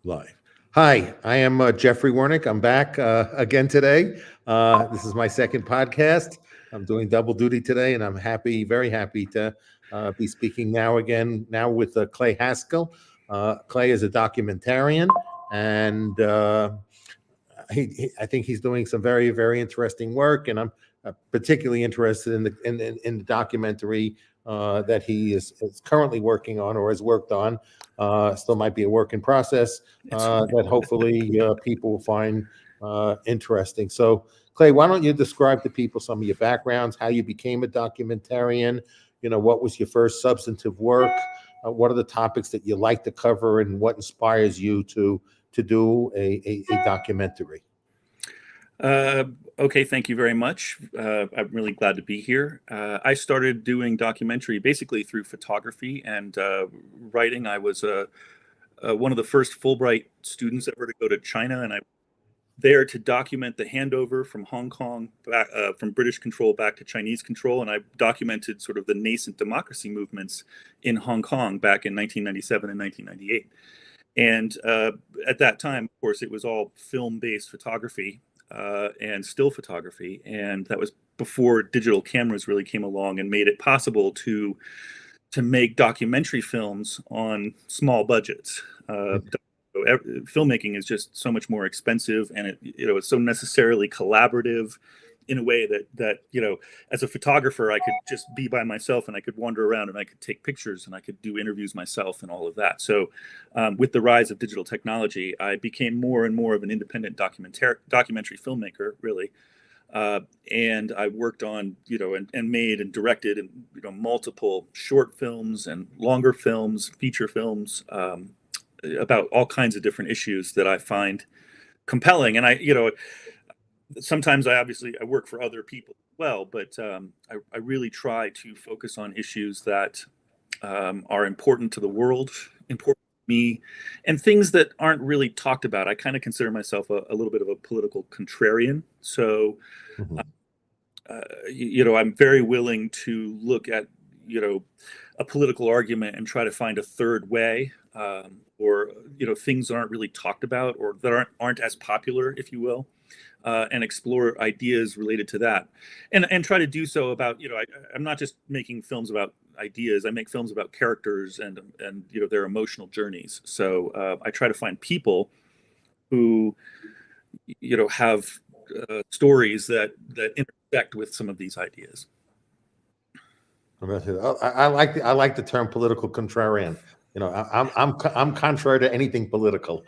Live. Hi, I am Jeffrey Wernick. I'm back again today. This is my second podcast. I'm doing double duty today, and I'm happy, very happy to be speaking now again, now with Clay Haskell. Clay is a documentarian, and I think he's doing some very, very interesting work, and I'm particularly interested in the documentary that he is currently working on or has worked on. Still might be a work in process that hopefully people will find interesting. So, Clay, why don't you describe to people some of your backgrounds, how you became a documentarian? What was your first substantive work? What are the topics that you like to cover, and what inspires you to do a documentary? Uh, okay, thank you very much. I'm really glad to be here. I started doing documentary basically through photography and writing. I was one of the first Fulbright students ever to go to China, and I there to document the handover from Hong Kong back, from British control back to Chinese control, and I documented sort of the nascent democracy movements in Hong Kong back in 1997 and 1998. And at that time, of course, it was all film-based photography and still photography, and that was before digital cameras really came along and made it possible to make documentary films on small budgets. Filmmaking is just so much more expensive, and it's so necessarily collaborative in a way that as a photographer, I could just be by myself and I could wander around and I could take pictures and I could do interviews myself and all of that. So with the rise of digital technology, I became more and more of an independent documentary filmmaker, really. And I worked on, and made and directed, and multiple short films and longer films, feature films, about all kinds of different issues that I find compelling. And sometimes I work for other people as well, but I really try to focus on issues that are important to the world, important to me, and things that aren't really talked about. I kind of consider myself a little bit of a political contrarian. So, Mhm. I'm very willing to look at, a political argument and try to find a third way, or, things that aren't really talked about or that aren't as popular, if you will. And explore ideas related to that, and try to do so about I'm not just making films about ideas. I make films about characters and their emotional journeys. So I try to find people who have stories that intersect with some of these ideas. I like the term political contrarian. I'm contrary to anything political.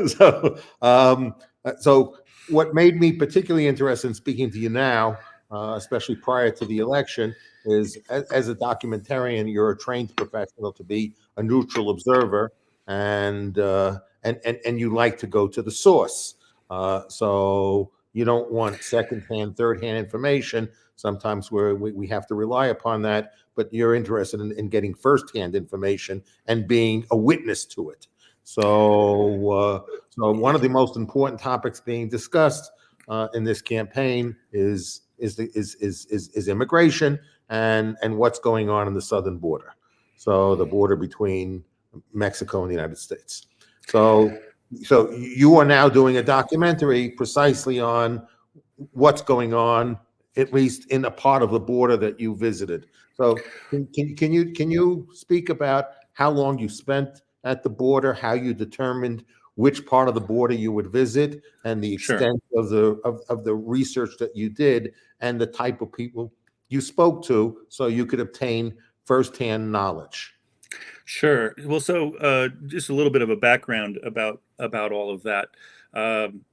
so, um, so what made me particularly interested in speaking to you now, especially prior to the election, is as a documentarian, you're a trained professional to be a neutral observer, and you like to go to the source. So you don't want secondhand, third-hand information. Sometimes we have to rely upon that, but you're interested in getting firsthand information and being a witness to it. So one of the most important topics being discussed in this campaign is immigration and what's going on in the southern border. So the border between Mexico and the United States. So you are now doing a documentary precisely on what's going on, at least in a part of the border that you visited. So can you speak about how long you spent at the border, how you determined which part of the border you would visit, and the Sure. extent of the research that you did, and the type of people you spoke to, so you could obtain firsthand knowledge? Sure. Well, so just a little bit of a background about all of that. Um,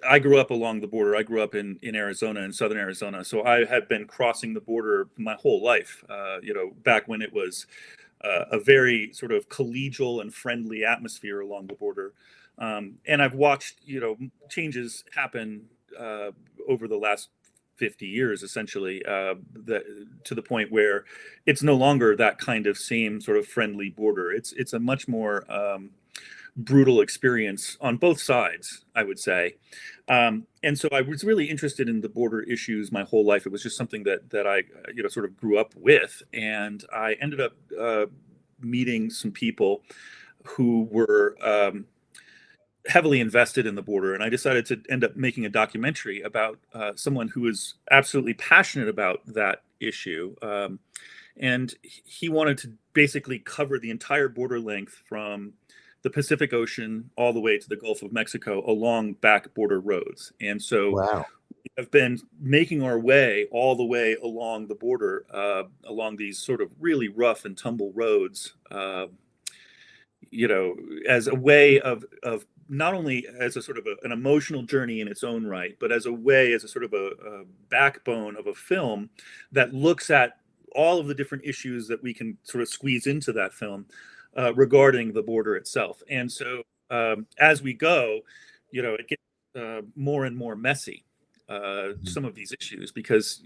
I grew up along the border. I grew up in Arizona, in southern Arizona. So I had been crossing the border my whole life. Back when it was a very sort of collegial and friendly atmosphere along the border. And I've watched changes happen over the last 50 years, essentially, to the point where it's no longer that kind of same sort of friendly border. It's a much more brutal experience on both sides, I would say. And so I was really interested in the border issues my whole life. It was just something that I sort of grew up with, and I ended up meeting some people who were heavily invested in the border, and I decided to end up making a documentary about someone who is absolutely passionate about that issue. And he wanted to basically cover the entire border length from the Pacific Ocean all the way to the Gulf of Mexico along back border roads. And so Wow. we have been making our way all the way along the border, along these sort of really rough and tumble roads, as a way of not only as a sort of an emotional journey in its own right, but as a way, as a sort of a backbone of a film that looks at all of the different issues that we can sort of squeeze into that film regarding the border itself. And so as we go, it gets more and more messy, some of these issues, because,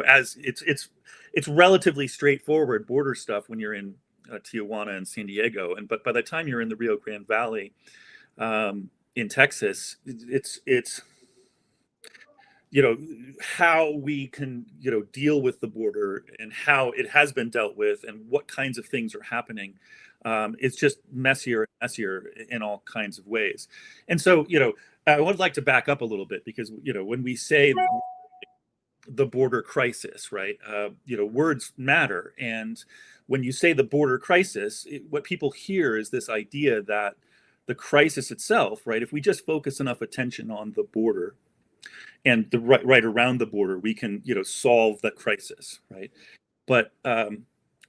as it's relatively straightforward border stuff when you're in Tijuana and San Diego. But by the time you're in the Rio Grande Valley in Texas, it's how we can deal with the border and how it has been dealt with and what kinds of things are happening. It's just messier and messier in all kinds of ways. And so I would like to back up a little bit, because when we say the border crisis, right, words matter. And when you say the border crisis, what people hear is this idea that the crisis itself, right, if we just focus enough attention on the border and the right around the border, we can solve the crisis, right? But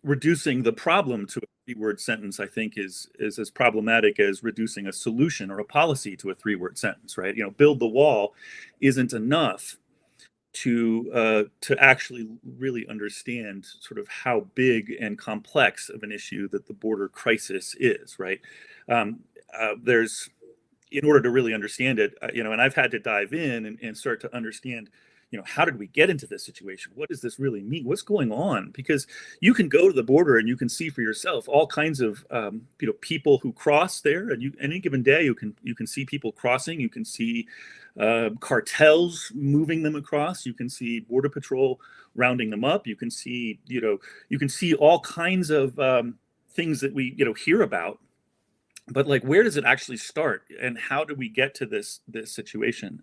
reducing the problem to a three-word sentence, I think, is as problematic as reducing a solution or a policy to a three-word sentence, right? Build the wall isn't enough to actually really understand sort of how big and complex of an issue that the border crisis is, right? There's, in order to really understand it, and I've had to dive in and start to understand, how did we get into this situation? What does this really mean? What's going on? Because you can go to the border and you can see for yourself all kinds of, people who cross there, and any given day you can see people crossing. You can see cartels moving them across. You can see Border Patrol rounding them up. You can see, all kinds of things that we, hear about. But where does it actually start, and how do we get to this situation?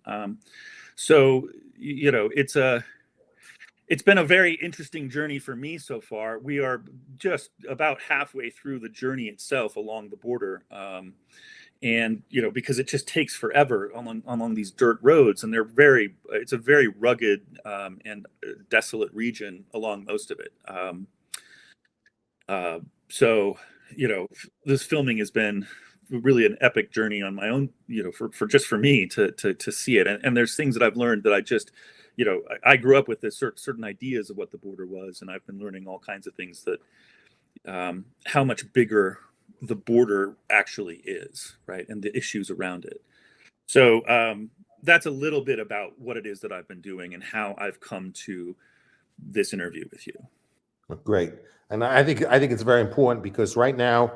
So it's been a very interesting journey for me so far. We are just about halfway through the journey itself along the border, and because it just takes forever along these dirt roads, and it's a very rugged and desolate region along most of it. So this filming has been really an epic journey on my own, for me to see it. And there's things that I've learned that I just, I grew up with this certain ideas of what the border was, and I've been learning all kinds of things that, how much bigger the border actually is, right? And the issues around it. So that's a little bit about what it is that I've been doing and how I've come to this interview with you. Great. And I think it's very important, because right now,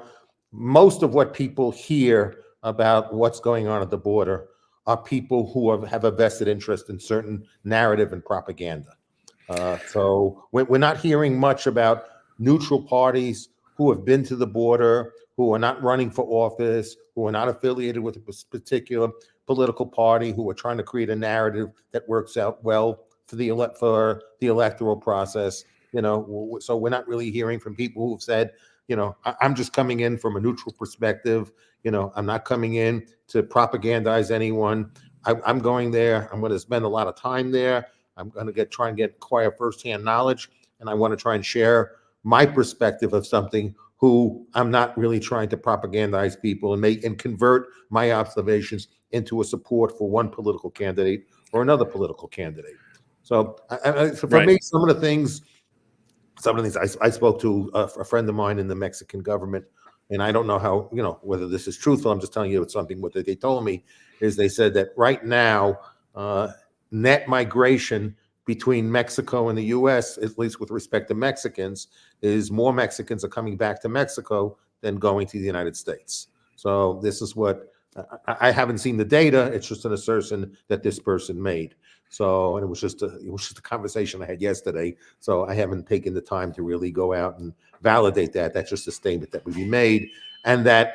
most of what people hear about what's going on at the border are people who have a vested interest in certain narrative and propaganda. So we're not hearing much about neutral parties who have been to the border, who are not running for office, who are not affiliated with a particular political party, who are trying to create a narrative that works out well for the electoral process. So we're not really hearing from people who've said, I'm just coming in from a neutral perspective. I'm not coming in to propagandize anyone. I'm going there. I'm going to spend a lot of time there. I'm going to try and acquire firsthand knowledge, and I want to try and share my perspective of something who I'm not really trying to propagandize people and convert my observations into a support for one political candidate or another political candidate. So for me, some of the things I spoke to a friend of mine in the Mexican government, and I don't know how, whether this is truthful. I'm just telling you it's something what they told me, is they said that right now, net migration between Mexico and the U.S., at least with respect to Mexicans, is more Mexicans are coming back to Mexico than going to the United States. So this is what I haven't seen the data. It's just an assertion that this person made. So, and it was just a conversation I had yesterday. So I haven't taken the time to really go out and validate that. That's just a statement that would be made. And that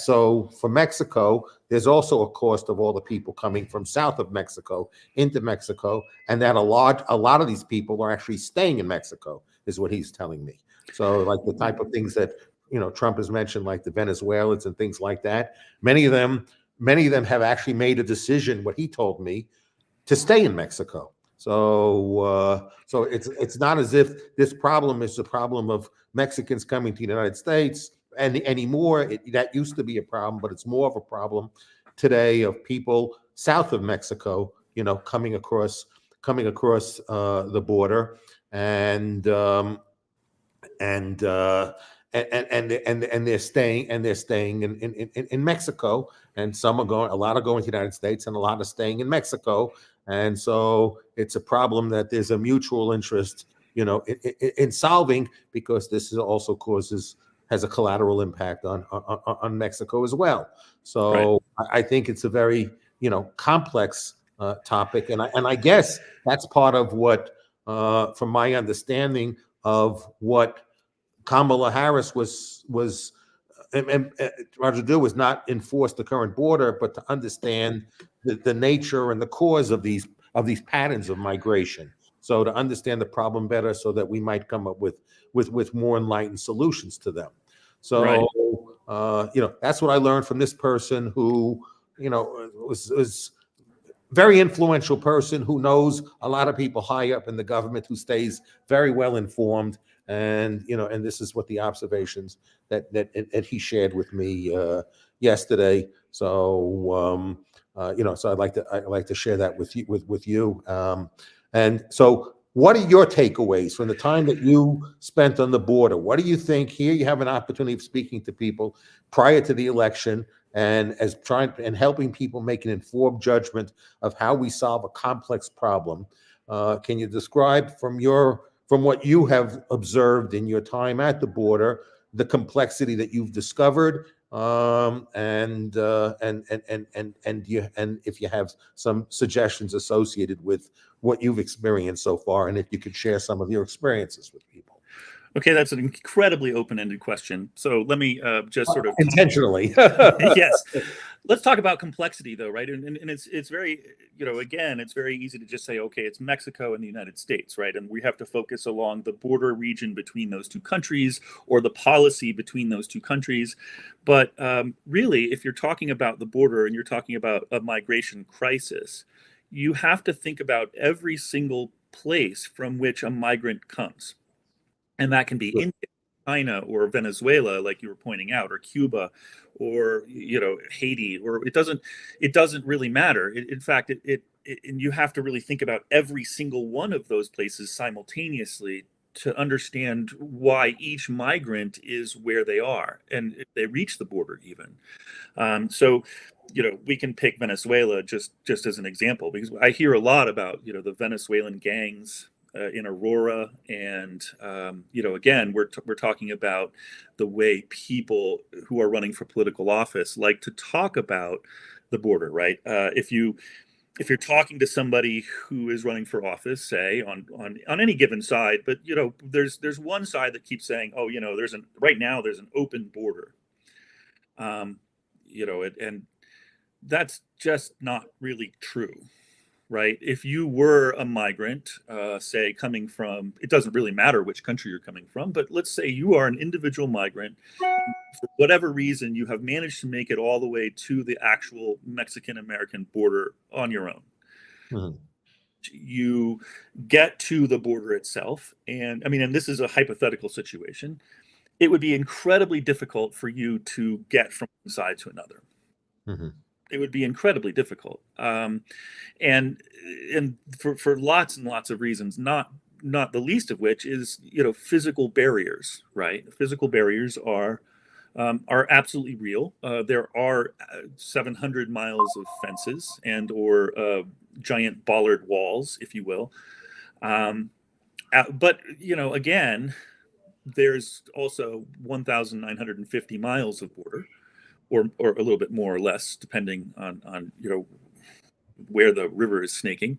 so for Mexico, there's also a cost of all the people coming from south of Mexico into Mexico, and that a lot of these people are actually staying in Mexico, is what he's telling me. So like the type of things that Trump has mentioned, like the Venezuelans and things like that, many of them have actually made a decision, what he told me, to stay in Mexico. So it's not as if this problem is a problem of Mexicans coming to the United States and anymore. That used to be a problem, but it's more of a problem today of people south of Mexico, coming across the border, and and uh, and they're staying in Mexico, and a lot are going to the United States, and a lot are staying in Mexico, and so it's a problem that there's a mutual interest, in solving, because this also has a collateral impact on Mexico as well. So right. I think it's a very complex topic, and I guess that's part of what, from my understanding of what Kamala Harris was Roger do, was not enforce the current border, but to understand the nature and the cause of these patterns of migration. So to understand the problem better, so that we might come up with more enlightened solutions to them. So right. That's what I learned from this person who was very influential person, who knows a lot of people high up in the government, who stays very well informed. And this is what the observations that he shared with me yesterday. So so I'd like to share that with you. And so, what are your takeaways from the time that you spent on the border? What do you think? Here you have an opportunity of speaking to people prior to the election, and helping people make an informed judgment of how we solve a complex problem. Can you describe from what you have observed in your time at the border, the complexity that you've discovered, and if you have some suggestions associated with what you've experienced so far, and if you could share some of your experiences with people? Okay, that's an incredibly open-ended question. So let me just sort of intentionally. Yes, let's talk about complexity, though, right? And it's very, again, it's very easy to just say, okay, it's Mexico and the United States, right? And we have to focus along the border region between those two countries, or the policy between those two countries. But really, if you're talking about the border and you're talking about a migration crisis, you have to think about every single place from which a migrant comes. And that can be India, China, or Venezuela, like you were pointing out, or Cuba, or Haiti, or it doesn't really matter. In fact, and you have to really think about every single one of those places simultaneously to understand why each migrant is where they are, and if they reach the border even. So we can pick Venezuela just as an example, because I hear a lot about the Venezuelan gangs in Aurora, and again, we're talking about the way people who are running for political office like to talk about the border, right? If you're talking to somebody who is running for office, say on any given side, but there's one side that keeps saying, oh, right now there's an open border, and that's just not really true. Right? If you were a migrant, say coming from, it doesn't really matter which country you're coming from, but let's say you are an individual migrant, for whatever reason, you have managed to make it all the way to the actual Mexican-American border on your own. Mm-hmm. You get to the border itself, and this is a hypothetical situation. It would be incredibly difficult for you to get from one side to another. Mm-hmm. It would be incredibly difficult, and for lots and lots of reasons, not the least of which is physical barriers. Right, physical barriers are absolutely real. There are 700 miles of fences or giant bollard walls, if you will. But again, there's also 1,950 miles of border, or a little bit more or less, depending on where the river is snaking.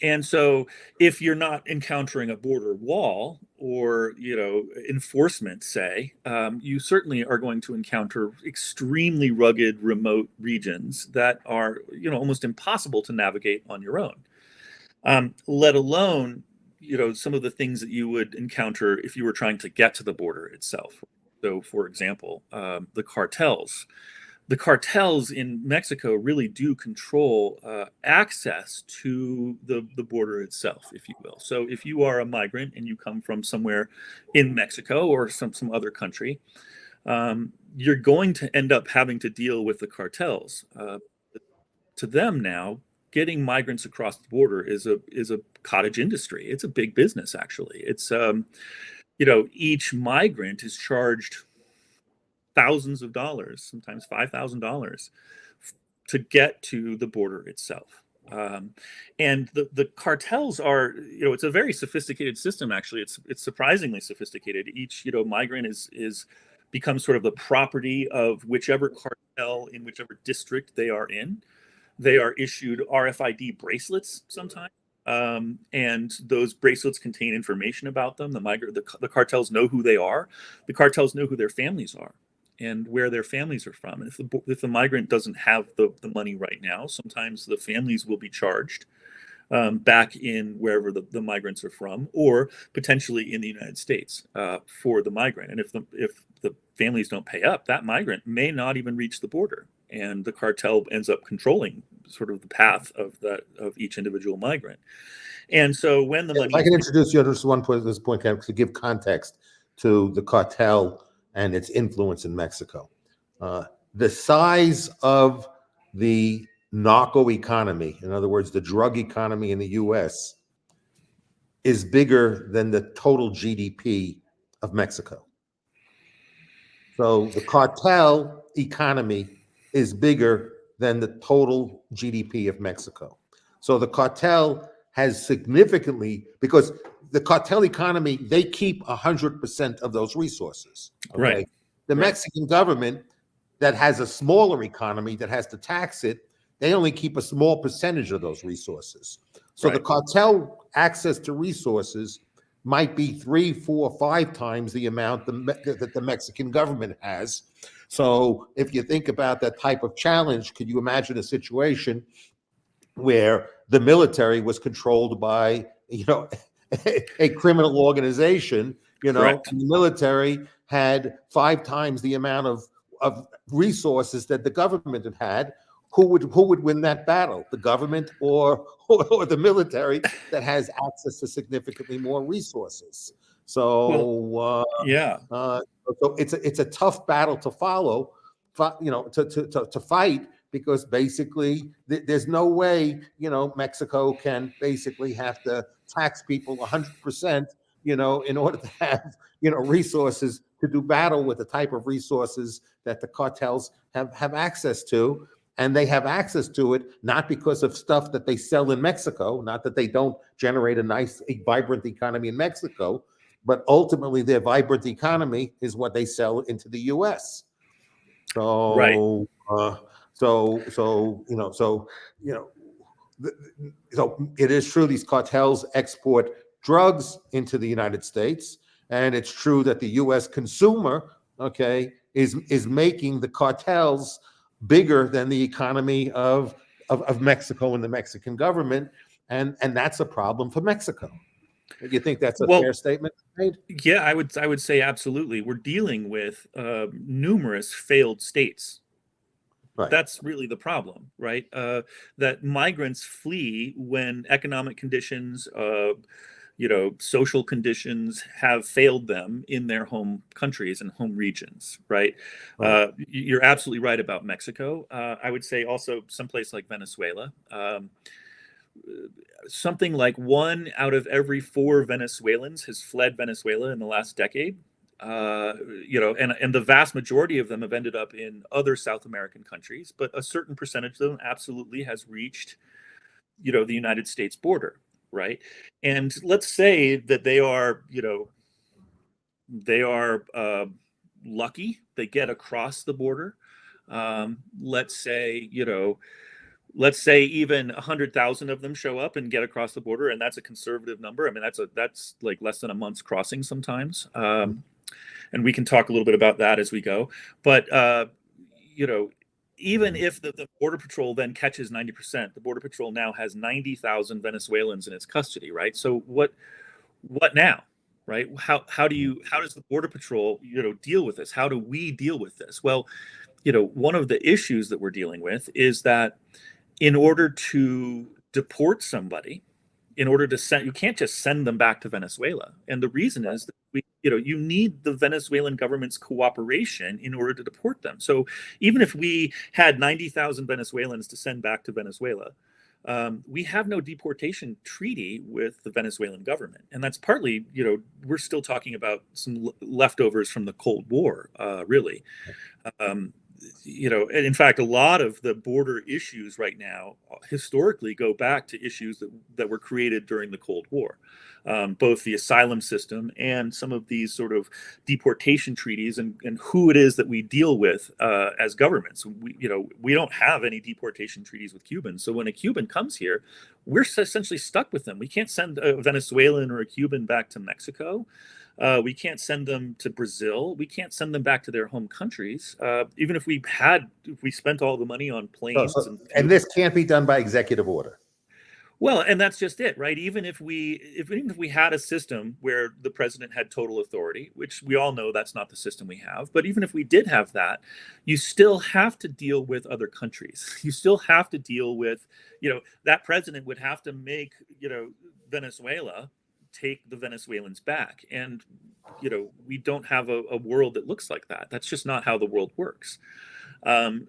And so if you're not encountering a border wall or, enforcement, say, you certainly are going to encounter extremely rugged, remote regions that are, almost impossible to navigate on your own. Let alone, some of the things that you would encounter if you were trying to get to the border itself. So, for example, the cartels. The cartels in Mexico really do control access to the border itself, if you will. So if you are a migrant and you come from somewhere in Mexico or some other country, you're going to end up having to deal with the cartels. To them now, getting migrants across the border is a cottage industry. It's a big business, actually. It's each migrant is charged thousands of dollars, sometimes $5,000, to get to the border itself. And the cartels are, it's a very sophisticated system. Actually, it's surprisingly sophisticated. Each migrant is becomes sort of the property of whichever cartel in whichever district they are in. They are issued RFID bracelets sometimes. And those bracelets contain information about them. The cartels know who they are. The cartels know who their families are and where their families are from. And if the migrant doesn't have the money right now, sometimes the families will be charged back in wherever the migrants are from, or potentially in the United States for the migrant. And if the families don't pay up, that migrant may not even reach the border, and the cartel ends up controlling sort of the path of each individual migrant. And so when the money, if I can introduce you to just one point at this point, to give context to the cartel and its influence in Mexico. The size of the narco economy, in other words, the drug economy in the U.S., is bigger than the total GDP of Mexico. So the cartel economy is bigger than the total GDP of Mexico. So the cartel has significantly, because the cartel economy, they keep 100% of those resources. Okay? Right. The Right. Mexican government, that has a smaller economy that has to tax it, they only keep a small percentage of those resources. So the Right. cartel access to resources might be 3, 4, 5 times the amount that the Mexican government has. So if you think about that type of challenge, could you imagine a situation where the military was controlled by, a criminal organization, Correct. and the military had 5 times the amount of resources that the government had? Who would win that battle, the government or the military that has access to significantly more resources? So Yeah. so it's a tough battle to follow, to fight, because basically there's no way Mexico can basically have to tax people 100%, in order to have resources to do battle with the type of resources that the cartels have access to. And they have access to it not because of stuff that they sell in Mexico, not that they don't generate a vibrant economy in Mexico, but ultimately their vibrant economy is what they sell into the U.S. Right. So, so it is true these cartels export drugs into the United States, and it's true that the U.S. consumer, okay, is making the cartels bigger than the economy of Mexico and the Mexican government, and that's a problem for Mexico. Do you think that's a Well, fair statement made? yeah, I would say absolutely. We're dealing with numerous failed states. Right. That's really the problem, right? That migrants flee when economic conditions, social conditions have failed them in their home countries and home regions, right? Right. You're absolutely right about Mexico. I would say also someplace like Venezuela. Something like 1 out of every 4 Venezuelans has fled Venezuela in the last decade. And the vast majority of them have ended up in other South American countries, but a certain percentage of them absolutely has reached, the United States border, right? And let's say that they are lucky, they get across the border. Let's say, even 100,000 of them show up and get across the border, and that's a conservative number. I mean, that's like less than a month's crossing sometimes. And we can talk a little bit about that as we go. But even if the Border Patrol then catches 90%, the Border Patrol now has 90,000 Venezuelans in its custody, right? So what now, right? How does the Border Patrol deal with this? How do we deal with this? Well, one of the issues that we're dealing with is that in order to deport somebody, you can't just send them back to Venezuela. And the reason is that you need the Venezuelan government's cooperation in order to deport them. So even if we had 90,000 Venezuelans to send back to Venezuela, we have no deportation treaty with the Venezuelan government. And that's partly, we're still talking about some leftovers from the Cold War, really. And in fact, a lot of the border issues right now historically go back to issues that were created during the Cold War, both the asylum system and some of these sort of deportation treaties and who it is that we deal with as governments. We don't have any deportation treaties with Cubans. So when a Cuban comes here, we're essentially stuck with them. We can't send a Venezuelan or a Cuban back to Mexico. We can't send them to Brazil. We can't send them back to their home countries. Even if we spent all the money on planes. And this can't be done by executive order. Well, and that's just it, right? Even if we had a system where the president had total authority, which we all know that's not the system we have, but even if we did have that, you still have to deal with other countries. You still have to deal with, that president would have to make, Venezuela take the Venezuelans back. And, we don't have a world that looks like that. That's just not how the world works. And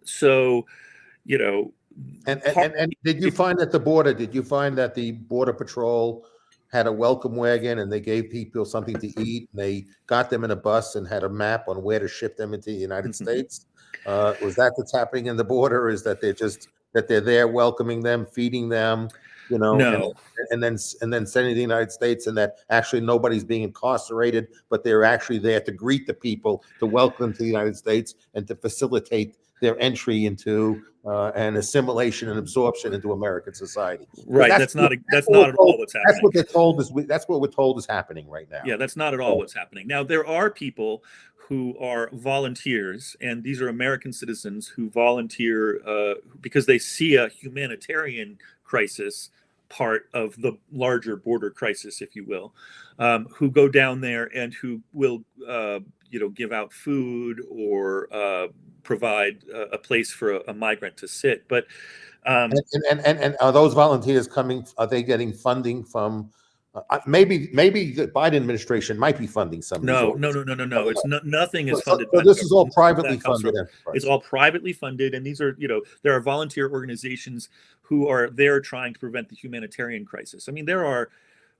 did you find that the Border Patrol had a welcome wagon and they gave people something to eat and they got them in a bus and had a map on where to ship them into the United States? Was that's happening in the border? Or is that they're there welcoming them, feeding them, No. and then sending to the United States, and that actually nobody's being incarcerated, but they're actually there to greet the people, to welcome them to the United States, and to facilitate their entry into and assimilation and absorption into American society. Right. That's not at all what's happening. That's what they're told that's what we're told is happening right now. Yeah, that's not at all what's happening. Now, there are people who are volunteers, and these are American citizens who volunteer because they see a humanitarian crisis, part of the larger border crisis, if you will, who go down there and who will, give out food or provide a place for a migrant to sit. But and are those volunteers coming? Are they getting funding from? Maybe the Biden administration might be funding some. No. It's nothing is funded. So this is all privately funded. It's all privately funded, and these are, there are volunteer organizations who are there trying to prevent the humanitarian crisis. I mean, there are.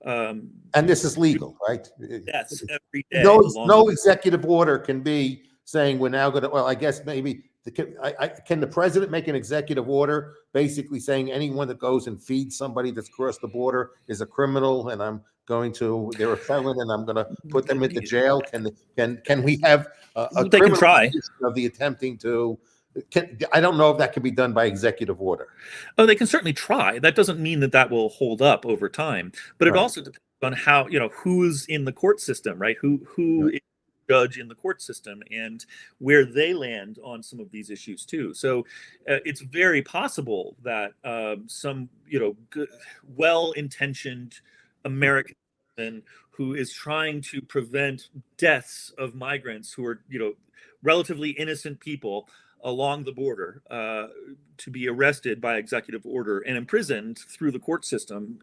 And this is legal, right? Yes, every day. No executive order can be saying we're now going to. Well, I guess maybe. Can the president make an executive order basically saying anyone that goes and feeds somebody that's crossed the border is a criminal and they're a felon and I'm going to put them into jail? Can we have a they can try of the attempting to? I don't know if that can be done by executive order. Oh, they can certainly try. That doesn't mean that will hold up over time, but it also depends on how, who's in the court system, right? Who is judge in the court system and where they land on some of these issues too. So it's very possible that some good, well-intentioned American who is trying to prevent deaths of migrants who are relatively innocent people along the border to be arrested by executive order and imprisoned through the court system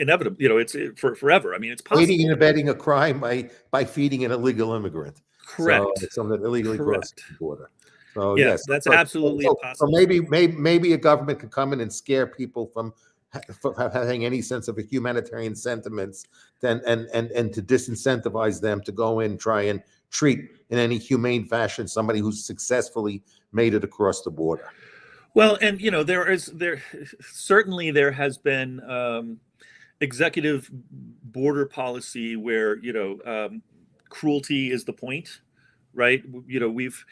inevitable, it's for forever. I mean, it's possible. Aiding and abetting a crime by feeding an illegal immigrant. Correct. So someone that illegally crossed the border. So yes, that's absolutely possible. So maybe a government could come in and scare people from having any sense of a humanitarian sentiments, and to disincentivize them to go in and try and treat in any humane fashion somebody who's successfully made it across the border. Well, and there certainly has been executive border policy where cruelty is the point, right? We've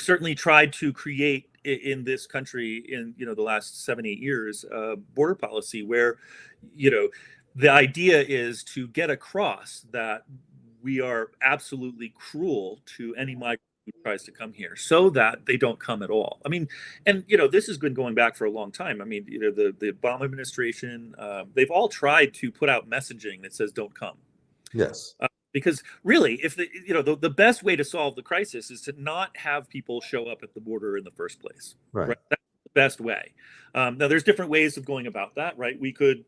certainly tried to create in this country in the last 7-8 years border policy where the idea is to get across that we are absolutely cruel to any migrant who tries to come here so that they don't come at all. I mean, and this has been going back for a long time. I mean, the Obama administration, they've all tried to put out messaging that says don't come. Yes. Because really, if the best way to solve the crisis is to not have people show up at the border in the first place. Right. That's the best way. Now, there's different ways of going about that, right? We could,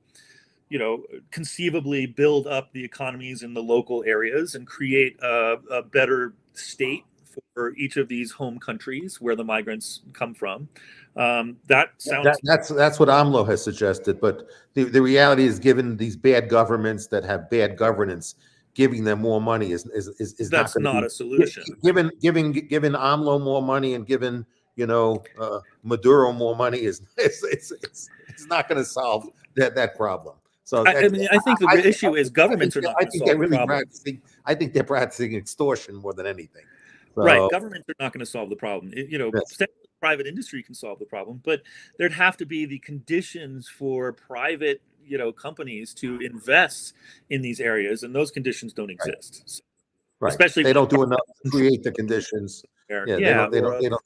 conceivably build up the economies in the local areas and create a better state for each of these home countries where the migrants come from. That sounds that's what AMLO has suggested, but the reality is, given these bad governments that have bad governance, giving them more money is that's not a solution. Giving AMLO more money and giving Maduro more money is it's not going to solve that problem. So I think the issue is governments are not going to solve the problem. I think they're practicing extortion more than anything. So, right, governments are not going to solve the problem. Private industry can solve the problem, but there'd have to be the conditions for private companies to invest in these areas, and those conditions don't exist. Right. So, right. Especially they don't do enough to create the conditions. They don't.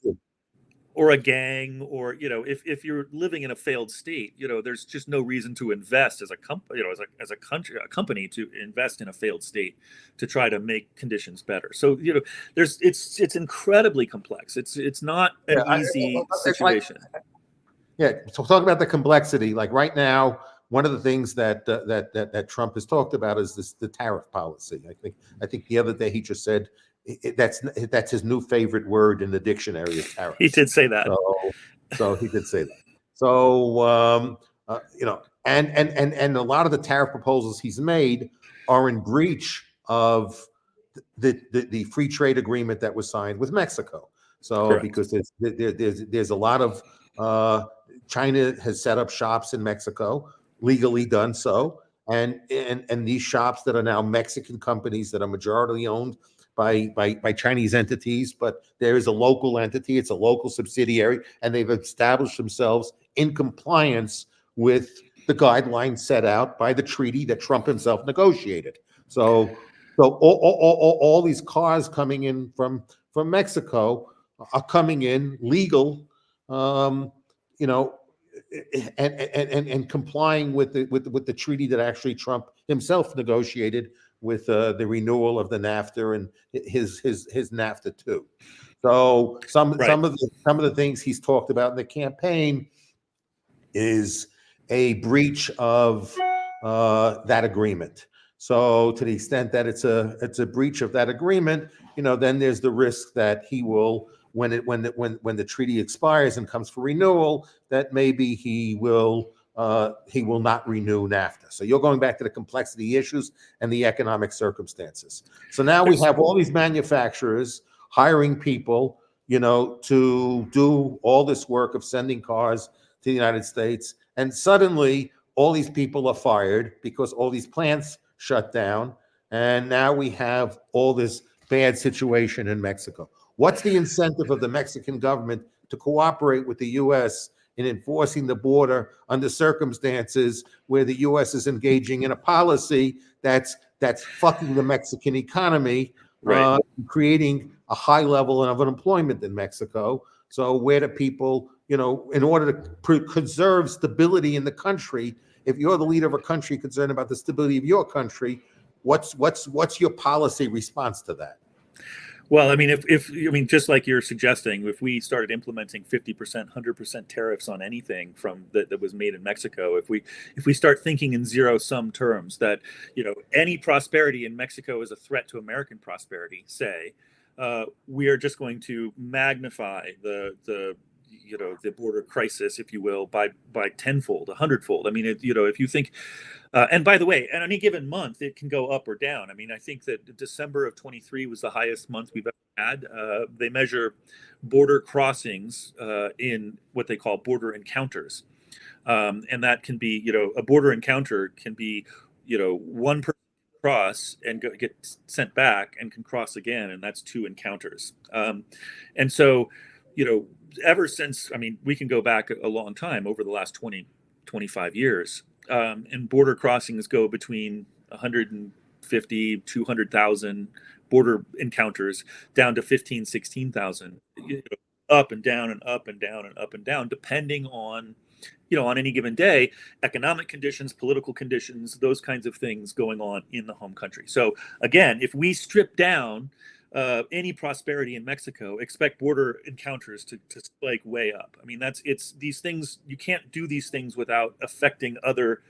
Or a gang, or if you're living in a failed state, there's just no reason to invest as a company, as a company to invest in a failed state to try to make conditions better. So it's incredibly complex. It's not an easy situation. So talk about the complexity. Like right now, one of the things that Trump has talked about is the tariff policy. I think the other day he just said that's his new favorite word in the dictionary is tariffs. He did say that. So he did say that. So and a lot of the tariff proposals he's made are in breach of the free trade agreement that was signed with Mexico. So correct. Because there's a lot of China has set up shops in Mexico, legally done so, and these shops that are now Mexican companies that are majority owned by Chinese entities, but there is a local entity, it's a local subsidiary, and they've established themselves in compliance with the guidelines set out by the treaty that Trump himself negotiated. So all these cars coming in from Mexico are coming in legal, and complying with the treaty that actually Trump himself negotiated with the renewal of the NAFTA and his NAFTA too. So some of the things he's talked about in the campaign is a breach of that agreement. So to the extent that it's a breach of that agreement, then there's the risk that he will, when the treaty expires and comes for renewal, that maybe he will not renew NAFTA. So you're going back to the complexity issues and the economic circumstances. So now we have all these manufacturers hiring people, to do all this work of sending cars to the United States. And suddenly all these people are fired because all these plants shut down. And now we have all this bad situation in Mexico. What's the incentive of the Mexican government to cooperate with the U.S. in enforcing the border under circumstances where the U.S. is engaging in a policy that's fucking the Mexican economy, right. Creating a high level of unemployment in Mexico? So where do people, in order to conserve stability in the country, if you're the leader of a country concerned about the stability of your country, what's your policy response to that? Well, I mean, if just like you're suggesting, if we started implementing 50%, 100% tariffs on anything from that was made in Mexico, if we start thinking in zero-sum terms that any prosperity in Mexico is a threat to American prosperity, say, we are just going to magnify the border crisis, if you will, by tenfold, 100-fold. I mean, if you think. And by the way, at any given month, it can go up or down. I mean, I think that December of 23 was the highest month we've ever had. They measure border crossings in what they call border encounters. And that can be, a border encounter can be, one person cross and get sent back and can cross again, and that's 2 encounters. And so, ever since, I mean, we can go back a long time over the last 20, 25 years, and border crossings go between 150, 200,000 border encounters down to 15, 16,000, up and down and up and down and up and down, depending on, on any given day, economic conditions, political conditions, those kinds of things going on in the home country. So again, if we strip down any prosperity in Mexico, expect border encounters to spike way up. I mean, it's these things, you can't do these things without affecting other,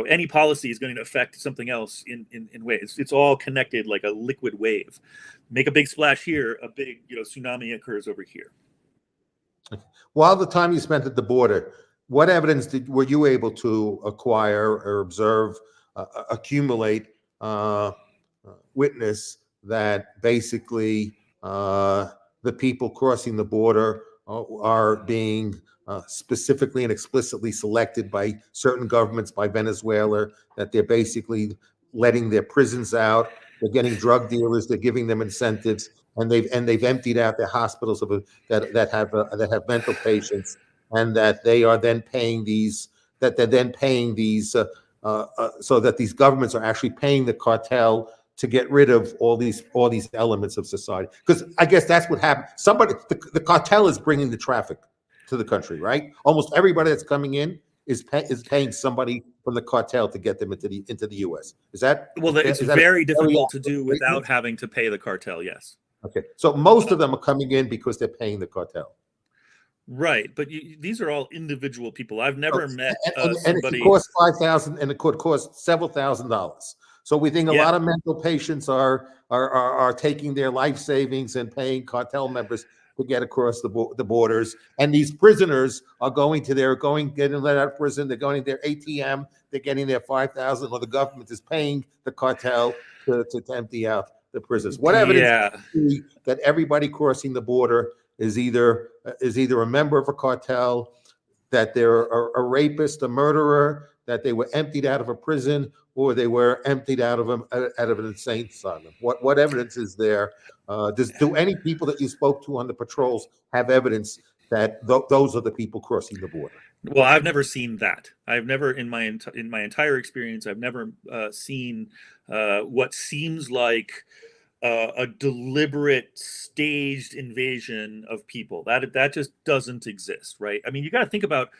any policy is going to affect something else in ways. It's all connected like a liquid wave. Make a big splash here, a big, tsunami occurs over here. While the time you spent at the border, what evidence were you able to acquire or observe, accumulate, witness that basically the people crossing the border are being specifically and explicitly selected by certain governments, by Venezuela, that they're basically letting their prisons out, they're getting drug dealers, they're giving them incentives, and they've emptied out their hospitals that have mental patients, and that they are then paying these, so that these governments are actually paying the cartel to get rid of all these elements of society. Because I guess that's what happened. The cartel is bringing the traffic to the country, right? Almost everybody that's coming in is paying somebody from the cartel to get them into the U.S. Is that? Well, it's very difficult to do without having to pay the cartel. Yes. Okay. So most of them are coming in because they're paying the cartel. Right, but these are all individual people. I've never met and somebody. it could cost $5,000, and it could cost several $1,000s. So we think a lot of mental patients are taking their life savings and paying cartel members to get across the borders. And these prisoners are getting let out of prison. They're going to their ATM. They're getting their $5,000, or the government is paying the cartel to empty out the prisons. What evidence that everybody crossing the border is either a member of a cartel, that they're a rapist, a murderer, that they were emptied out of a prison, or they were emptied out of an insane asylum? What evidence is there? Do any people that you spoke to on the patrols have evidence that those are the people crossing the border? Well, I've never seen that. I've never, in my entire experience, I've never seen what seems like a deliberate, staged invasion of people. That just doesn't exist, right? I mean, you got to think about,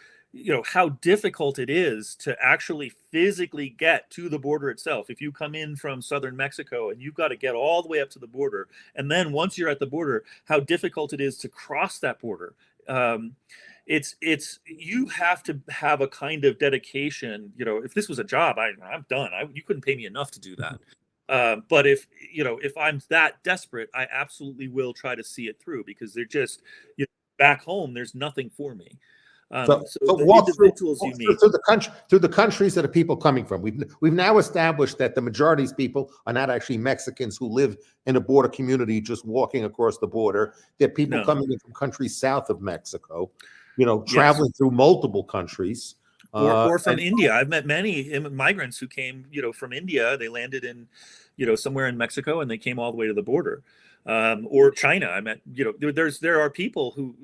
how difficult it is to actually physically get to the border itself. If you come in from southern Mexico and you've got to get all the way up to the border, and then once you're at the border, how difficult it is to cross that border. It's you have to have a kind of dedication. If this was a job, I'm done. You couldn't pay me enough to do that. But if I'm that desperate, I absolutely will try to see it through, because they're just, back home, there's nothing for me. So walk through the countries that the people coming from. We've now established that the majority of these people are not actually Mexicans who live in a border community just walking across the border. They're people coming in from countries south of Mexico, traveling through multiple countries. Or from India. I've met many migrants who came, from India. They landed in, somewhere in Mexico, and they came all the way to the border. Or China. I met, there are people who,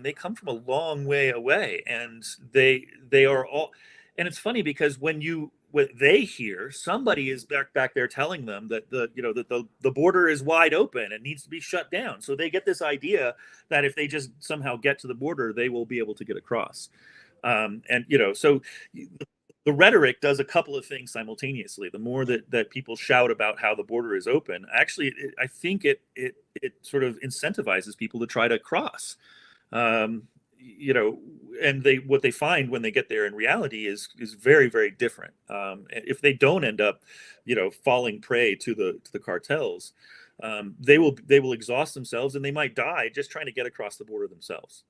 they come from a long way away, and they are all, and it's funny because when they hear somebody is back there telling them that the border is wide open and needs to be shut down. So they get this idea that if they just somehow get to the border, they will be able to get across. So the rhetoric does a couple of things simultaneously. The more that people shout about how the border is open, actually, I think it sort of incentivizes people to try to cross. And what they find when they get there in reality is very, very different. If they don't end up, falling prey to the cartels, they will exhaust themselves, and they might die just trying to get across the border themselves.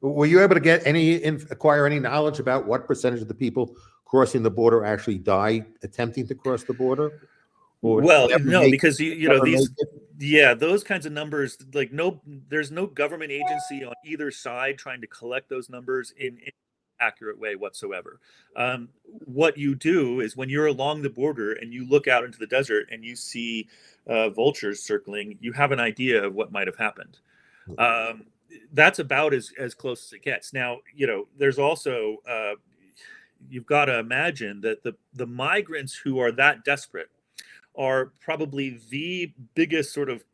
Were you able to acquire any knowledge about what percentage of the people crossing the border actually die attempting to cross the border? Well, no, because those kinds of numbers, there's no government agency on either side trying to collect those numbers in accurate way whatsoever. What you do is when you're along the border and you look out into the desert and you see vultures circling, you have an idea of what might have happened. That's about as close as it gets. Now, there's also you've got to imagine that the migrants who are that desperate are probably the biggest sort of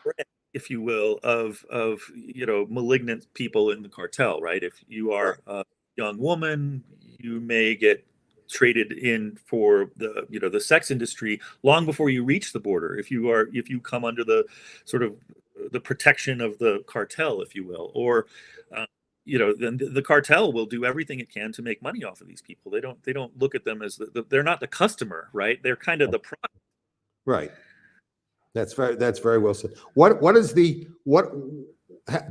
threat, if you will, of malignant people in the cartel, right? If you are a young woman, you may get traded in for the sex industry long before you reach the border. If you come under the sort of the protection of the cartel, if you will, or then the cartel will do everything it can to make money off of these people. They don't look at them as they're not the customer, right? They're kind of the product. Right. That's very well said. What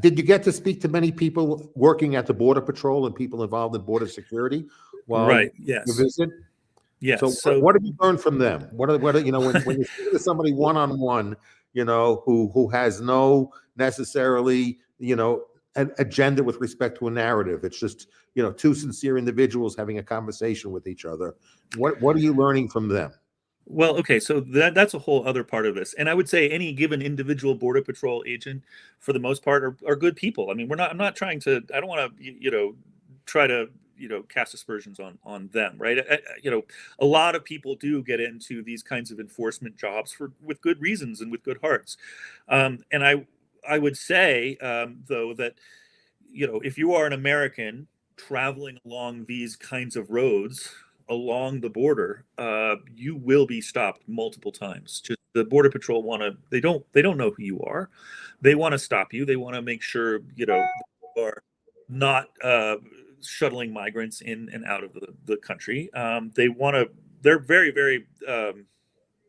did you get to speak to many people working at the Border Patrol and people involved in border security while Right. you Yes. visit? Yes. So what have you learned from them? What are when you speak to somebody one-on-one, who has no necessarily, an agenda with respect to a narrative. It's just, two sincere individuals having a conversation with each other. What are you learning from them? Well, okay, so that's a whole other part of this, and I would say any given individual Border Patrol agent, for the most part, are good people. I mean, I'm not trying to. I don't want to, try to, cast aspersions on them, right? A lot of people do get into these kinds of enforcement jobs with good reasons and with good hearts, and I would say though that if you are an American traveling along these kinds of roads along the border, you will be stopped multiple times. Just the Border Patrol they don't know who you are. They want to stop you. They want to make sure you are not shuttling migrants in and out of the country. They're very, very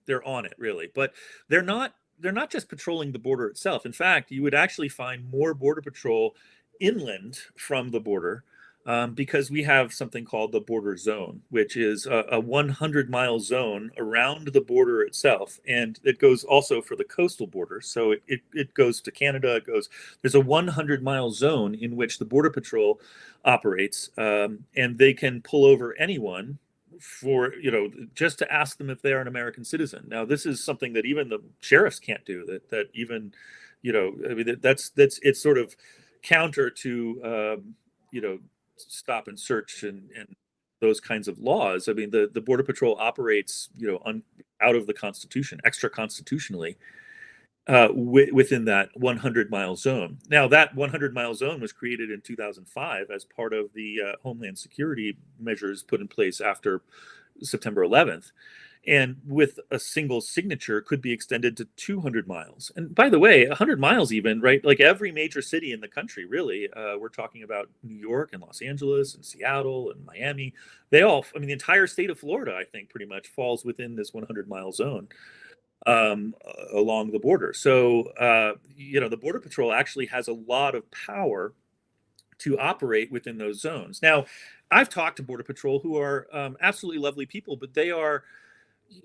they're on it, really, but they're not just patrolling the border itself. In fact, you would actually find more Border Patrol inland from the border, because we have something called the border zone, which is a 100-mile zone around the border itself, and it goes also for the coastal border. So it goes to Canada. There's a 100-mile zone in which the Border Patrol operates, and they can pull over anyone for just to ask them if they are an American citizen. Now, this is something that even the sheriffs can't do. That even I mean, that's it's sort of counter to stop and search and those kinds of laws. I mean, the Border Patrol operates out of the Constitution, extra constitutionally, within that 100-mile zone. Now, that 100-mile zone was created in 2005 as part of the Homeland Security measures put in place after September 11th. And with a single signature, could be extended to 200 miles. And by the way, 100 miles even, right? Like every major city in the country, really. We're talking about New York and Los Angeles and Seattle and Miami. The entire state of Florida, I think, pretty much falls within this 100-mile zone along the border. So, the Border Patrol actually has a lot of power to operate within those zones. Now, I've talked to Border Patrol who are absolutely lovely people, but they are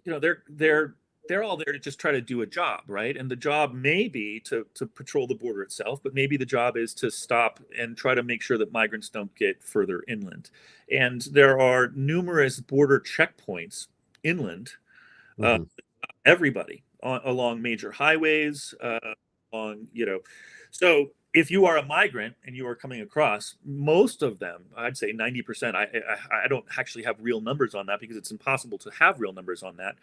they're all there to just try to do a job, right? And the job may be to patrol the border itself, but maybe the job is to stop and try to make sure that migrants don't get further inland. And there are numerous border checkpoints inland, Mhm. everybody along major highways, so if you are a migrant and you are coming across, most of them, I'd say 90%, I don't actually have real numbers on that because it's impossible to have real numbers on that.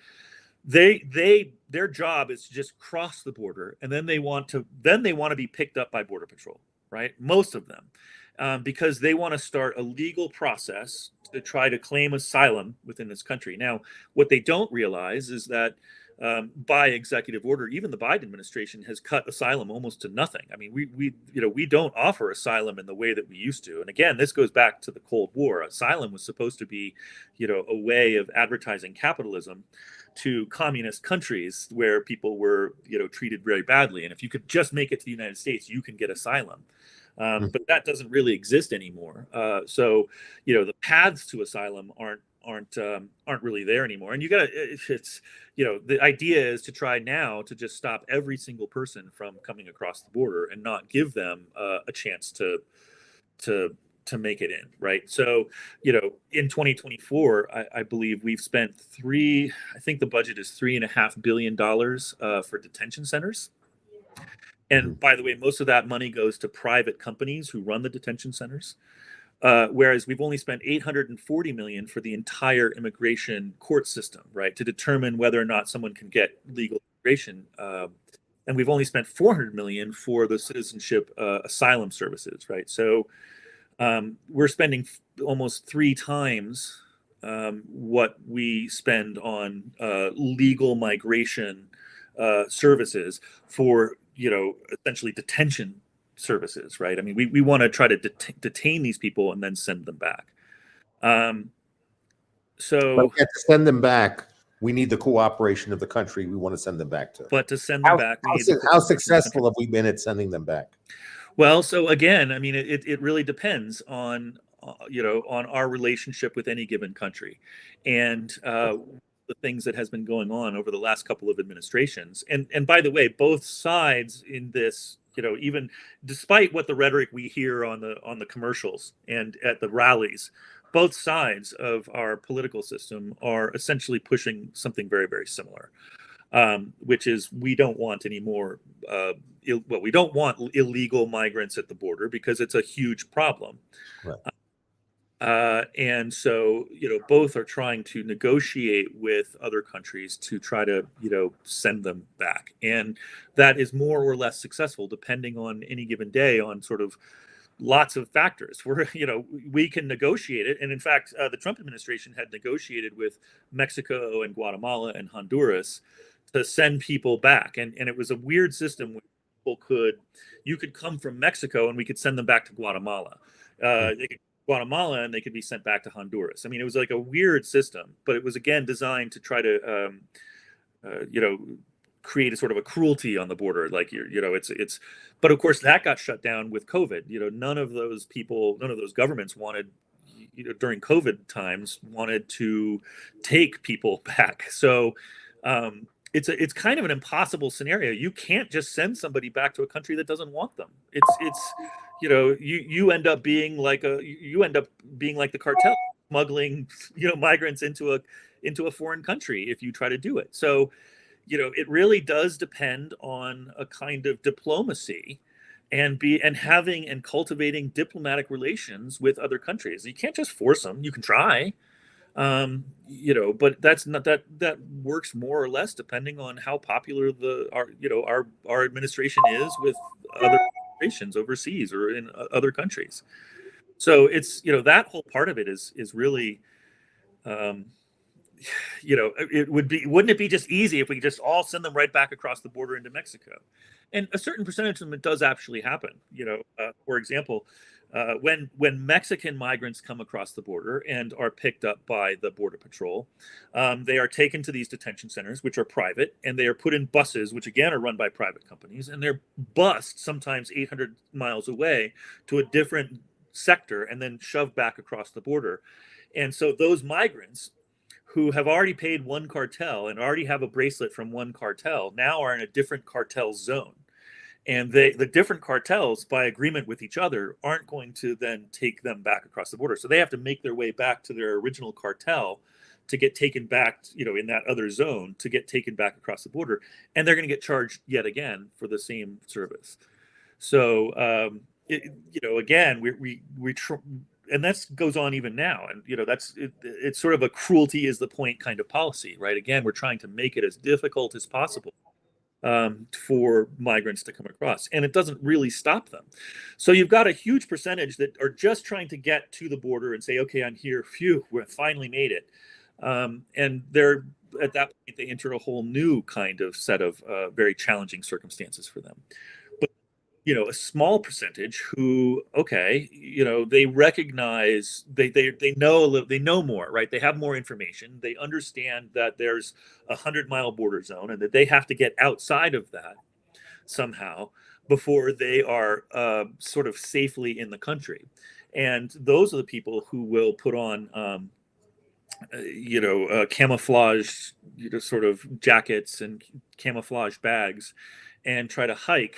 Their job is to just cross the border, and then they want to be picked up by Border Patrol, right? Most of them, because they want to start a legal process to try to claim asylum within this country. Now, what they don't realize is that by executive order, even the Biden administration has cut asylum almost to nothing. I mean, we don't offer asylum in the way that we used to. And again, this goes back to the Cold War. Asylum was supposed to be, a way of advertising capitalism to communist countries where people were, treated very badly. And if you could just make it to the United States, you can get asylum. But that doesn't really exist anymore. So, the paths to asylum aren't really there anymore. And the idea is to try now to just stop every single person from coming across the border and not give them a chance to to make it in, right? So, in 2024, I believe we've spent I think the budget is $3.5 billion for detention centers. And by the way, most of that money goes to private companies who run the detention centers. Whereas we've only spent $840 million for the entire immigration court system, right, to determine whether or not someone can get legal immigration. And we've only spent $400 million for the citizenship asylum services, right? So we're spending almost 3 times what we spend on legal migration services for, essentially detention services, right? I mean, we want to try to detain these people and then send them back. But So, to send them back, we need the cooperation of the country we want to send them back to. but to send them back, we need the How cooperation of the successful country. have we been at sending them back? Well, so again, I mean, it really depends on on our relationship with any given country, and the things that has been going on over the last couple of administrations. And by the way, both sides in this, even despite what the rhetoric we hear on the commercials and at the rallies, both sides of our political system are essentially pushing something very, very similar, which is we don't want any more. We don't want illegal migrants at the border because it's a huge problem. Right. And so, both are trying to negotiate with other countries to try to, send them back. And that is more or less successful depending on any given day on sort of lots of factors where, we can negotiate it. And in fact, the Trump administration had negotiated with Mexico and Guatemala and Honduras to send people back. And it was a weird system where you could come from Mexico and we could send them back to Guatemala. They could Guatemala and they could be sent back to Honduras. I mean, it was like a weird system, but it was again designed to try to, create a sort of a cruelty on the border. Like but of course that got shut down with COVID. None of those governments wanted, during COVID times, wanted to take people back. So it's kind of an impossible scenario. You can't just send somebody back to a country that doesn't want them. It's you end up being like the cartel smuggling migrants into a foreign country if you try to do it. So it really does depend on a kind of diplomacy and having and cultivating diplomatic relations with other countries. You can't just force them. You can try, but that's not that works more or less depending on how popular our administration is with other administrations overseas or in other countries. So it's that whole part of it is really wouldn't it be just easy if we could just all send them right back across the border into Mexico? And a certain percentage of them, it does actually happen. For example, when Mexican migrants come across the border and are picked up by the Border Patrol, they are taken to these detention centers, which are private, and they are put in buses, which again are run by private companies, and they're bussed sometimes 800 miles away to a different sector and then shoved back across the border. And so those migrants who have already paid one cartel and already have a bracelet from one cartel now are in a different cartel zone. And the different cartels, by agreement with each other, aren't going to then take them back across the border. So they have to make their way back to their original cartel to get taken back, in that other zone, to get taken back across the border. And they're going to get charged yet again for the same service. So, again, and that goes on even now. And, it's sort of a cruelty is the point kind of policy, right? Again, we're trying to make it as difficult as possible for migrants to come across, and it doesn't really stop them. So you've got a huge percentage that are just trying to get to the border and say, okay, I'm here. Phew, we finally made it. And they're at that point, they enter a whole new kind of set of very challenging circumstances for them. But a small percentage who, okay, they recognize they know more, right? They have more information. They understand that there's a 100-mile border zone and that they have to get outside of that somehow before they are sort of safely in the country. And those are the people who will put on camouflage, sort of jackets and camouflage bags and try to hike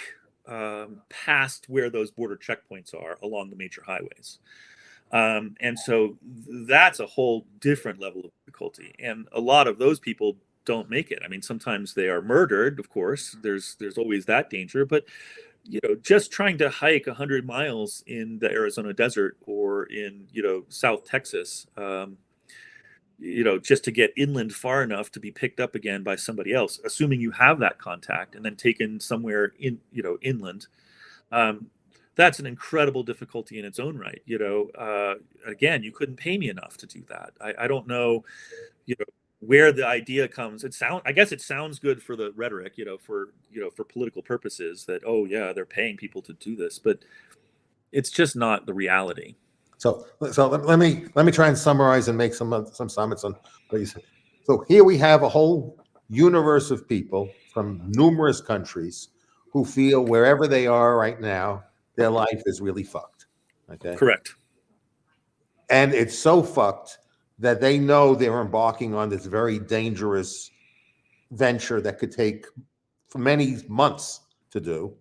past where those border checkpoints are along the major highways. And so that's a whole different level of difficulty. And a lot of those people don't make it. I mean, sometimes they are murdered, of course. There's always that danger. But just trying to hike 100 miles in the Arizona desert or in South Texas, just to get inland far enough to be picked up again by somebody else, assuming you have that contact, and then taken somewhere inland. That's an incredible difficulty in its own right. Again, you couldn't pay me enough to do that. I don't know, where the idea comes. I guess it sounds good for the rhetoric, for political purposes, that, oh yeah, they're paying people to do this, but it's just not the reality. So let me try and summarize and make some comments on what you said. So here we have a whole universe of people from numerous countries who feel wherever they are right now, their life is really fucked. Okay. Correct. And it's so fucked that they know they're embarking on this very dangerous venture that could take many months to do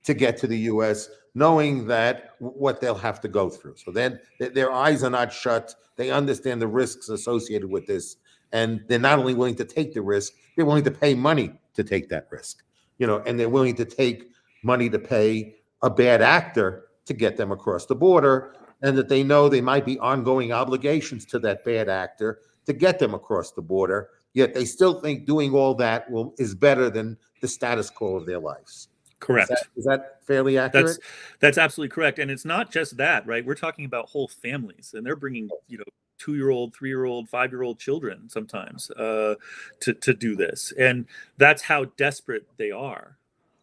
to get to the U.S., knowing that what they'll have to go through. So then their eyes are not shut. They understand the risks associated with this. And they're not only willing to take the risk, they're willing to pay money to take that risk, and they're willing to take money to pay a bad actor to get them across the border, and that they know they might be ongoing obligations to that bad actor to get them across the border. Yet they still think doing all that is better than the status quo of their lives. Correct. Is that fairly accurate? That's absolutely correct. And it's not just that, right? We're talking about whole families, and they're bringing, 2-year-old, 3-year-old, 5-year-old children sometimes to do this. And that's how desperate they are.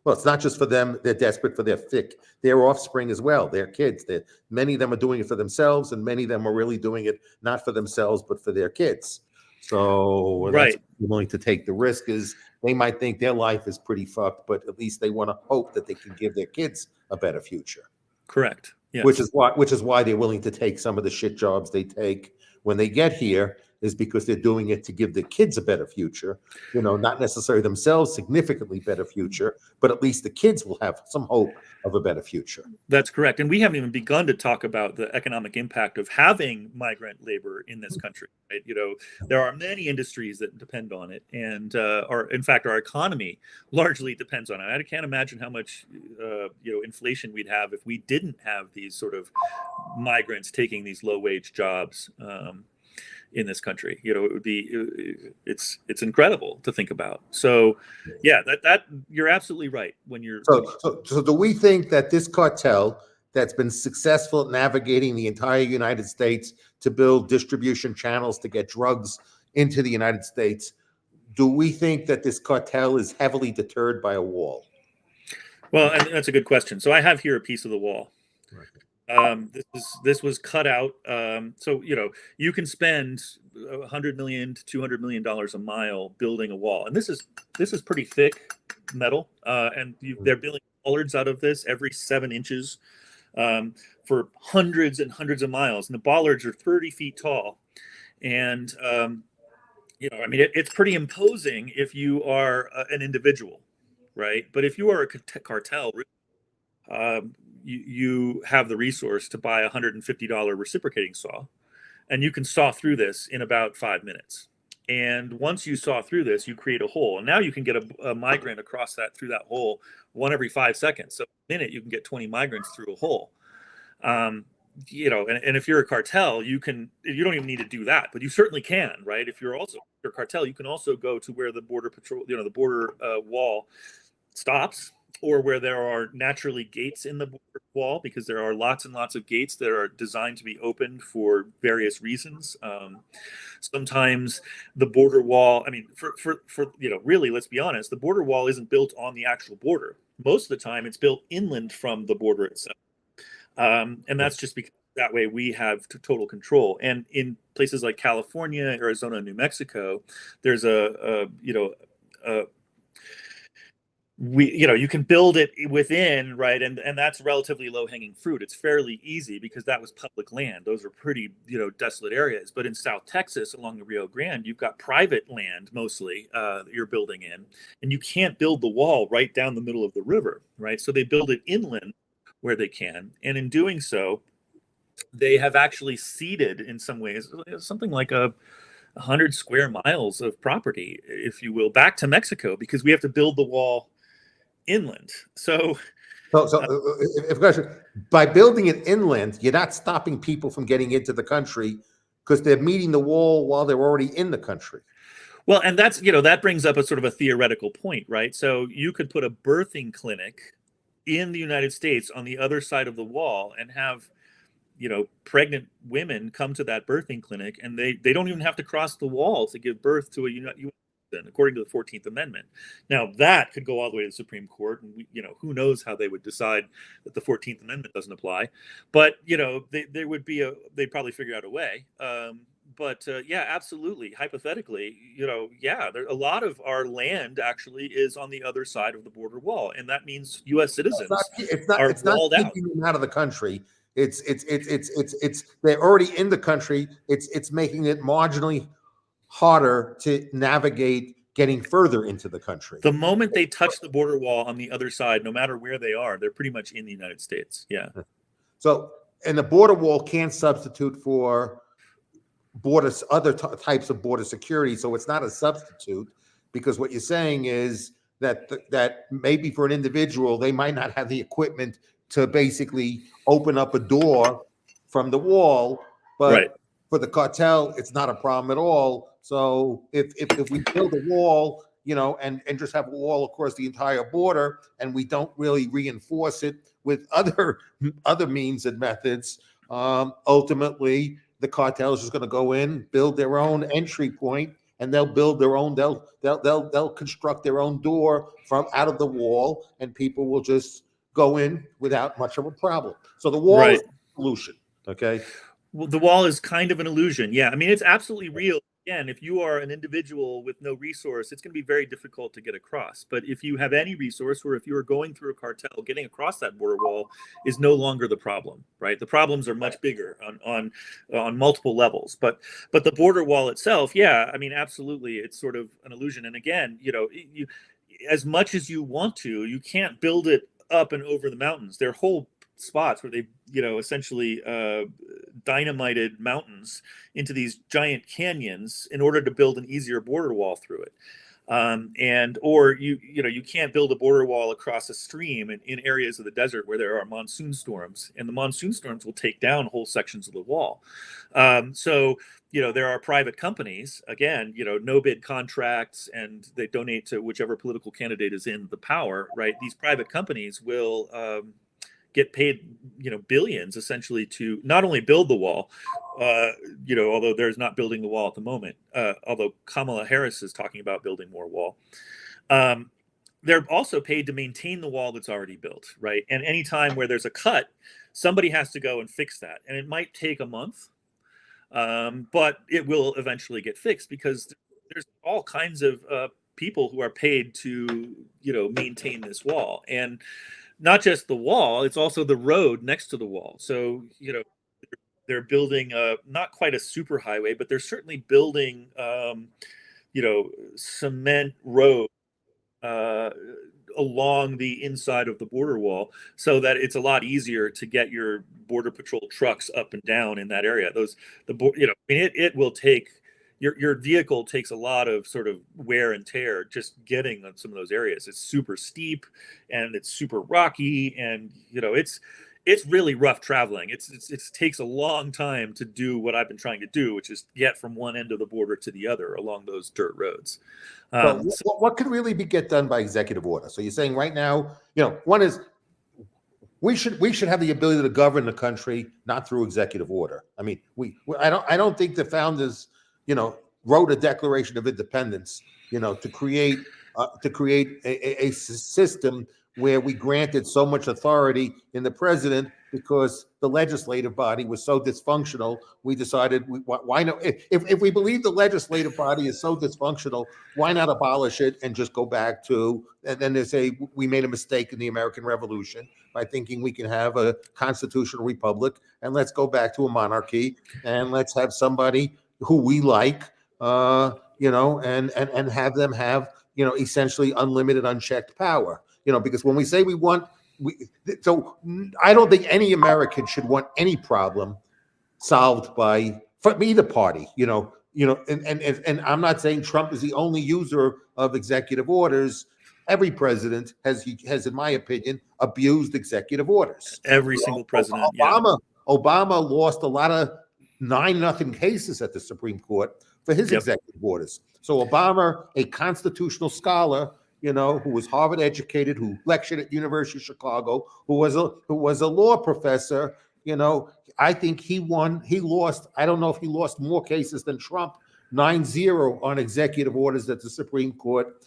Well, it's not just for them. They're desperate for their offspring as well, their kids. Many of them are doing it for themselves, and many of them are really doing it not for themselves, but for their kids. So right. That's willing to take the risk. Is they might think their life is pretty fucked, but at least they want to hope that they can give their kids a better future. Correct. Yes. Which is why they're willing to take some of the shit jobs they take when they get here, is because they're doing it to give their kids a better future, not necessarily themselves significantly better future, but at least the kids will have some hope of a better future. That's correct. And we haven't even begun to talk about the economic impact of having migrant labor in this country. Right? There are many industries that depend on it, and in fact, our economy largely depends on it. I can't imagine how much inflation we'd have if we didn't have these sort of migrants taking these low-wage jobs in this country. It would be, it's incredible to think about. So yeah, that you're absolutely right. So do we think that this cartel that's been successful at navigating the entire United States to build distribution channels to get drugs into the United States, do we think that this cartel is heavily deterred by a wall? Well, and that's a good question. So I have here a piece of the wall. Right. This was cut out. So you can spend $100 million to $200 million a mile building a wall, and this is pretty thick metal. And they're building bollards out of this every 7 inches for hundreds and hundreds of miles, and the bollards are 30 feet tall. And it's pretty imposing if you are an individual, right? But if you are a cartel, you have the resource to buy a $150 reciprocating saw, and you can saw through this in about 5 minutes. And once you saw through this, you create a hole, and now you can get a migrant across through that hole one every 5 seconds. So in a minute, you can get 20 migrants through a hole. And if you're a cartel, you don't even need to do that, but you certainly can, right? If you're a cartel, you can also go to where the border patrol, the border wall stops, or where there are naturally gates in the border wall, because there are lots and lots of gates that are designed to be opened for various reasons. Sometimes the border wall, really, let's be honest, the border wall isn't built on the actual border. Most of the time, it's built inland from the border itself. And that's just because that way we have total control. And in places like California, Arizona, New Mexico, there's you can build it within, right? And that's relatively low hanging fruit. It's fairly easy because that was public land. Those are pretty, desolate areas. But in South Texas, along the Rio Grande, you've got private land mostly that you're building in, and you can't build the wall right down the middle of the river, right? So they build it inland where they can. And in doing so, they have actually ceded in some ways something like 100 square miles of property, if you will, back to Mexico because we have to build the wall inland. So, if question, by building it inland, you're not stopping people from getting into the country because they're meeting the wall while they're already in the country. well, and that's, that brings up a sort of a theoretical point, right? So you could put a birthing clinic in the United States on the other side of the wall and have, pregnant women come to that birthing clinic, and they don't even have to cross the wall to give birth to a U.S. citizen, according to the 14th Amendment. Now, that could go all the way to the Supreme Court, and who knows how they would decide that the 14th Amendment doesn't apply. But, they'd probably figure out a way. But yeah, absolutely. Hypothetically, a lot of our land actually is on the other side of the border wall, and that means U.S. citizens are walled out. Keeping them out of the country. It's they're already in the country. It's making it marginally harder to navigate getting further into the country. The moment they touch the border wall on the other side, no matter where they are, they're pretty much in the United States. Yeah. So, and the border wall can't substitute for other types of border security. So it's not a substitute, because what you're saying is that maybe for an individual, they might not have the equipment to basically open up a door from the wall, but right. For the cartel, it's not a problem at all. So if we build a wall, and just have a wall across the entire border, and we don't really reinforce it with other means and methods, ultimately the cartel is just going to go in, build their own entry point, and they'll build their own. They'll construct their own door from out of the wall, and people will just go in without much of a problem. So the wall is the solution. Okay. Well, the wall is kind of an illusion. Yeah. I mean, it's absolutely real. Again, if you are an individual with no resource, it's going to be very difficult to get across. But if you have any resource, or if you are going through a cartel, getting across that border wall is no longer the problem, right? The problems are much bigger on multiple levels. But the border wall itself, yeah, I mean, absolutely, it's sort of an illusion. And again, you as much as you want to, you can't build it up and over the mountains. There are whole spots where they, essentially dynamited mountains into these giant canyons in order to build an easier border wall through it. Or you can't build a border wall across a stream in areas of the desert where there are monsoon storms, and the monsoon storms will take down whole sections of the wall. So there are private companies, again, no bid contracts, and they donate to whichever political candidate is in the power, right? These private companies will get paid, billions essentially to not only build the wall, although there's not building the wall at the moment, although Kamala Harris is talking about building more wall. They're also paid to maintain the wall that's already built, right? And anytime where there's a cut, somebody has to go and fix that. And it might take a month, but it will eventually get fixed, because there's all kinds of people who are paid to, maintain this wall. And not just the wall, it's also the road next to the wall. So, they're building not quite a super highway, but they're certainly building, cement road along the inside of the border wall, so that it's a lot easier to get your border patrol trucks up and down in that area. It will take, your vehicle takes a lot of sort of wear and tear just getting on some of those areas. It's super steep and it's super rocky, and it's really rough traveling. It takes a long time to do what I've been trying to do, which is get from one end of the border to the other along those dirt roads. So what could really get done by executive order? So you're saying right now, one is we should have the ability to govern the country not through executive order. I mean, I don't think the founders wrote a Declaration of Independence, to create a system where we granted so much authority in the president because the legislative body was so dysfunctional. We decided, why not? If we believe the legislative body is so dysfunctional, why not abolish it and just go back to? And then they say we made a mistake in the American Revolution by thinking we can have a constitutional republic, and let's go back to a monarchy, and let's have somebody who we like, and have them have, essentially unlimited, unchecked power. Because when we say so I don't think any American should want any problem solved from either party. And I'm not saying Trump is the only user of executive orders. Every president has, in my opinion, abused executive orders. Every single president, yeah. Obama lost a lot of 9-0 cases at the Supreme Court for his executive orders. So Obama, a constitutional scholar, who was Harvard educated, who lectured at University of Chicago, who was a law professor, I think he lost. I don't know if he lost more cases than Trump, 9-0 on executive orders that the Supreme Court,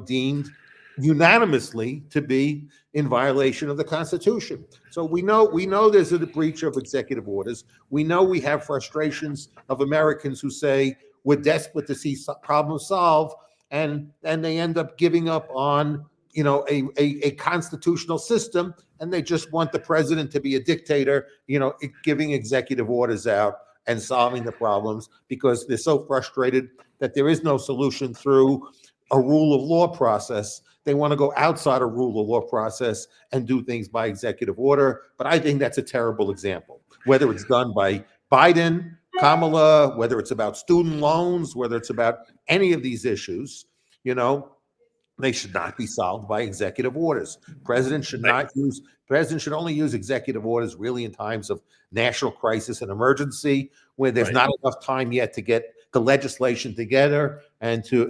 deemed unanimously to be in violation of the Constitution. So we know there's a breach of executive orders. We know we have frustrations of Americans who say we're desperate to see problems solved, and they end up giving up on a constitutional system, and they just want the president to be a dictator, giving executive orders out and solving the problems because they're so frustrated that there is no solution through a rule of law process. They want to go outside a rule of law process and do things by executive order. But I think that's a terrible example, whether it's done by Biden, Kamala, whether it's about student loans, whether it's about any of these issues, they should not be solved by executive orders. Presidents should only use executive orders really in times of national crisis and emergency, where there's not enough time yet to get the legislation together and to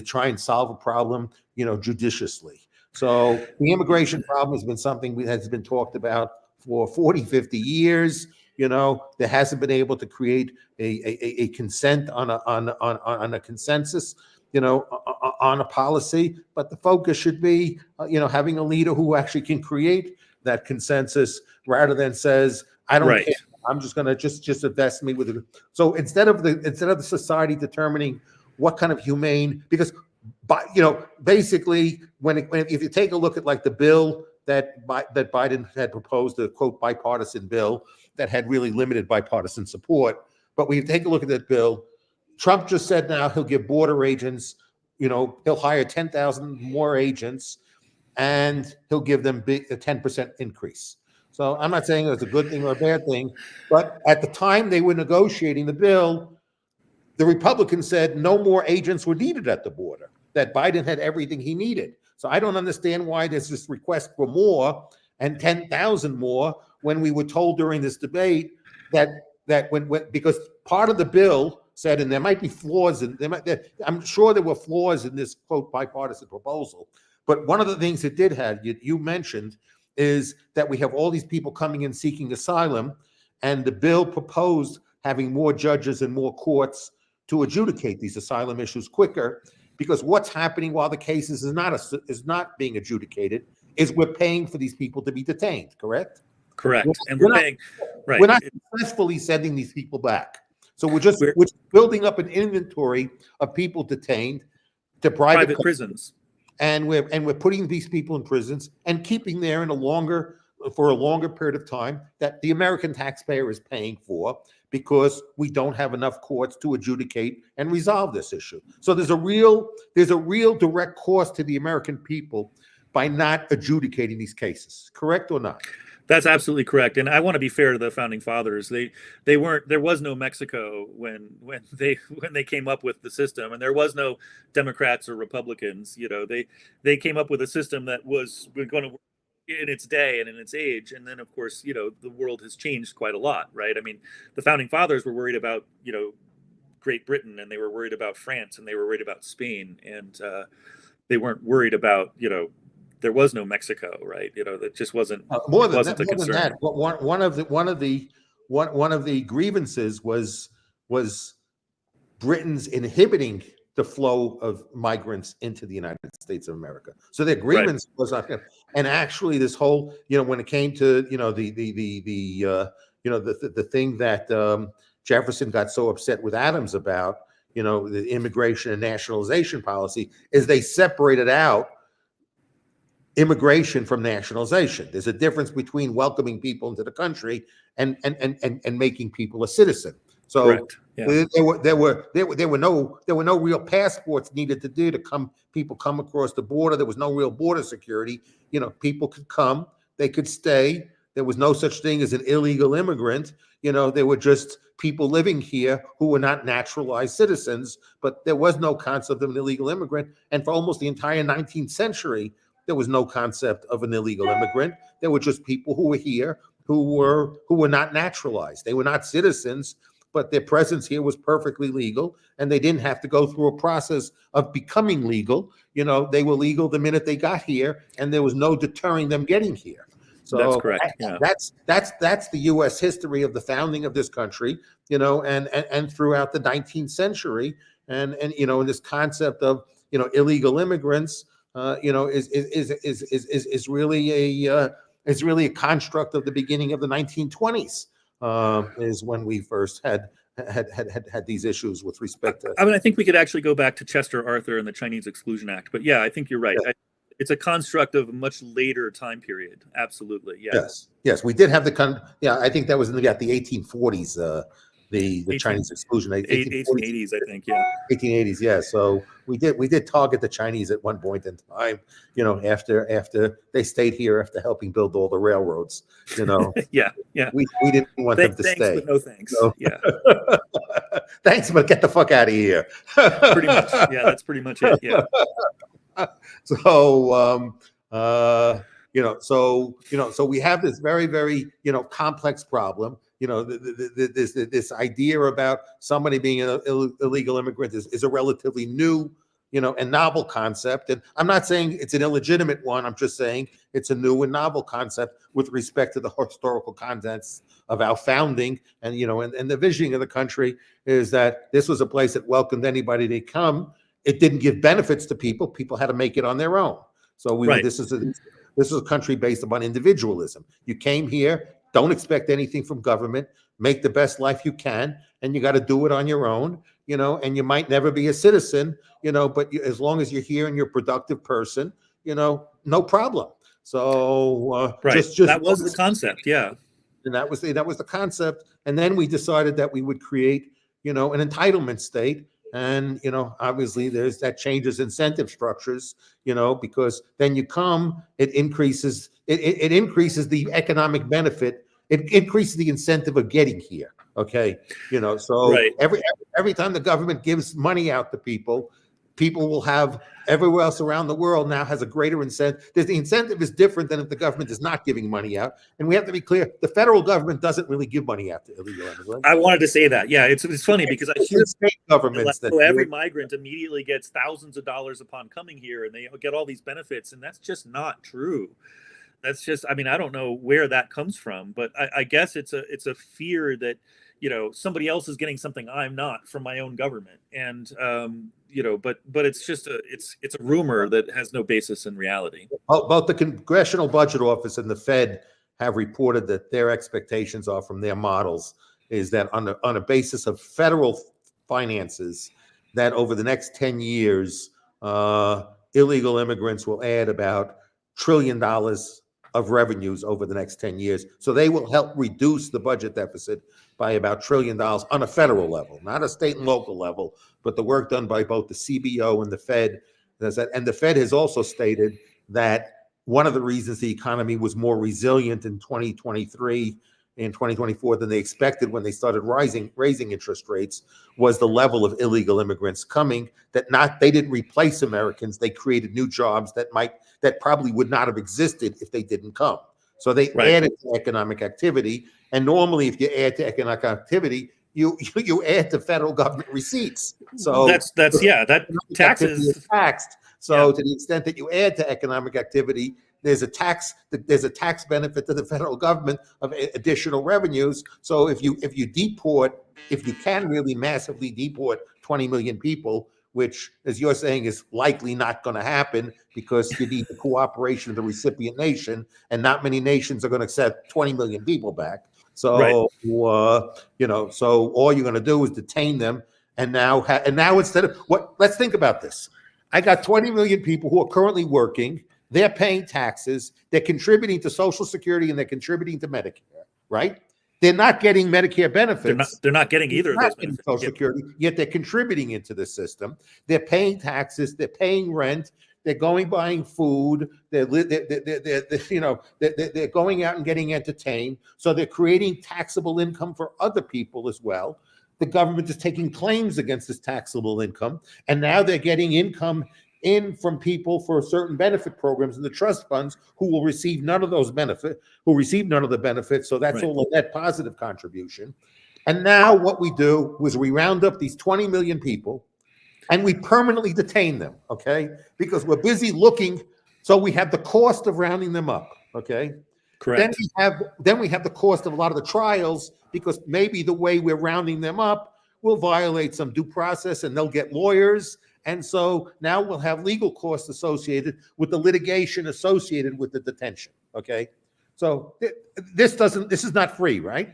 try and solve a problem, judiciously. So the immigration problem has been something that has been talked about for 40, 50 years. There hasn't been able to create a consent on a consensus, on a policy, but the focus should be, having a leader who actually can create that consensus rather than says, I don't care. I'm just going to just invest me with it. So instead of the society determining what kind of humane, because, basically if you take a look at like the bill that Biden had proposed, the quote bipartisan bill that had really limited bipartisan support, but we take a look at that bill. Trump just said now he'll give border agents, he'll hire 10,000 more agents, and he'll give them a 10% increase. So I'm not saying it's a good thing or a bad thing, but at the time they were negotiating the bill, the Republicans said no more agents were needed at the border, that Biden had everything he needed. So I don't understand why there's this request for more and 10,000 more when we were told during this debate that because part of the bill said, and there might be flaws, I'm sure there were flaws in this quote bipartisan proposal, but one of the things it did have, you mentioned, is that we have all these people coming in seeking asylum, and the bill proposed having more judges and more courts to adjudicate these asylum issues quicker, because what's happening while the case is not being adjudicated is we're paying for these people to be detained, correct? Correct. And we're paying, right. We're not successfully sending these people back. So we're building up an inventory of people detained to private prisons. And we're putting these people in prisons and keeping there for a longer period of time that the American taxpayer is paying for, because we don't have enough courts to adjudicate and resolve this issue. So there's a real direct cost to the American people by not adjudicating these cases. Correct or not? That's absolutely correct. And I want to be fair to the founding fathers. They weren't, there was no Mexico when they came up with the system, and there was no Democrats or Republicans. They came up with a system that was going to work in its day and in its age. And then of course, the world has changed quite a lot, right? I mean, the founding fathers were worried about, Great Britain, and they were worried about France, and they were worried about Spain, and they weren't worried about, there was no Mexico, right? That just wasn't more than a concern. That. One of the grievances was Britain's inhibiting the flow of migrants into the United States of America. So their grievance was not, and actually this whole, when it came to the thing that Jefferson got so upset with Adams about, the immigration and nationalization policy, is they separated out immigration from nationalization. There's a difference between welcoming people into the country and making people a citizen. So there were no real passports needed to people come across the border. There was no real border security. People could come, they could stay, There was no such thing as an illegal immigrant. There were just people living here who were not naturalized citizens, but there was no concept of an illegal immigrant. And for almost the entire 19th century, there was no concept of an illegal immigrant. There were just people who were here who were not naturalized. They were not citizens, but their presence here was perfectly legal, and they didn't have to go through a process of becoming legal. They were legal the minute they got here, and there was no deterring them getting here. So that's correct. Yeah. That's the U.S. history of the founding of this country, and throughout the 19th century, and this concept of illegal immigrants, is really a construct of the beginning of the 1920s. Is when we first had these issues with respect to. I think we could actually go back to Chester Arthur and the Chinese Exclusion Act, but yeah, I think you're right. Yeah. It's a construct of a much later time period. Absolutely, yeah. Yes, we did have I think that was in the 1840s. The Chinese exclusion, 1880s, I think, yeah. 1880s, yeah. So we did target the Chinese at one point in time. After they stayed here after helping build all the railroads. Yeah. We didn't want them to thanks, stay. But no thanks. So, yeah. Thanks, but get the fuck out of here. Pretty much. Yeah, that's pretty much it. Yeah. So so we have this very, very complex problem. This idea about somebody being an illegal immigrant is a relatively new and novel concept. And I'm not saying it's an illegitimate one. I'm just saying it's a new and novel concept with respect to the historical contents of our founding. And and the visioning of the country is that this was a place that welcomed anybody to come. It didn't give benefits to people. People had to make it on their own. So this is a country based upon individualism. You came here, don't expect anything from government, make the best life you can, and you got to do it on your own, and you might never be a citizen, but as long as you're here and you're a productive person, no problem. So just that was the concept, yeah. And that was the concept. And then we decided that we would create, an entitlement state. And, obviously that changes incentive structures, because then you come, it increases the economic benefit. It increases the incentive of getting here. Okay. So every time the government gives money out to people will have everywhere else around the world now has a greater incentive. The incentive is different than if the government is not giving money out. And we have to be clear, the federal government doesn't really give money out to illegal immigrants. I wanted to say that. Yeah, it's funny because I hear state governments that every migrant immediately gets thousands of dollars upon coming here and they get all these benefits. And that's just not true. That's just, I don't know where that comes from, but I guess it's a fear that, somebody else is getting something I'm not from my own government. And, but it's just it's a rumor that has no basis in reality. Both the Congressional Budget Office and the Fed have reported that their expectations are from their models is that on a basis of federal finances, that over the next 10 years, illegal immigrants will add about $1 trillion of revenues over the next 10 years. So they will help reduce the budget deficit by about $1 trillion on a federal level, not a state and local level, but the work done by both the CBO and the Fed. And the Fed has also stated that one of the reasons the economy was more resilient in 2023 and 2024 than they expected when they started raising interest rates was the level of illegal immigrants coming. They didn't replace Americans, they created new jobs that probably would not have existed if they didn't come. So they added to economic activity. And normally, if you add to economic activity, you add to federal government receipts. So that's that taxes is taxed. So to the extent that you add to economic activity, there's a tax benefit to the federal government of additional revenues. So if you can really massively deport 20 million people, which, as you're saying, is likely not going to happen because you need the cooperation of the recipient nation, and not many nations are going to accept 20 million people back. So, so all you're going to do is detain them, and now instead of let's think about this. I got 20 million people who are currently working. They're paying taxes. They're contributing to Social Security, and they're contributing to Medicare. Right? They're not getting Medicare benefits. They're not getting either of those benefits. Social Security, yet they're contributing into the system. They're paying taxes. They're paying rent. They're going buying food. They're going out and getting entertained. So they're creating taxable income for other people as well. The government is taking claims against this taxable income, and now they're getting income in from people for certain benefit programs in the trust funds who will receive none of those benefits, So that's all a net positive contribution. And now what we do is we round up these 20 million people and we permanently detain them, okay? Because we're busy looking, so we have the cost of rounding them up, okay? Correct. Then we have the cost of a lot of the trials, because maybe the way we're rounding them up will violate some due process and they'll get lawyers. And so now we'll have legal costs associated with the litigation associated with the detention, okay? So this is not free, right?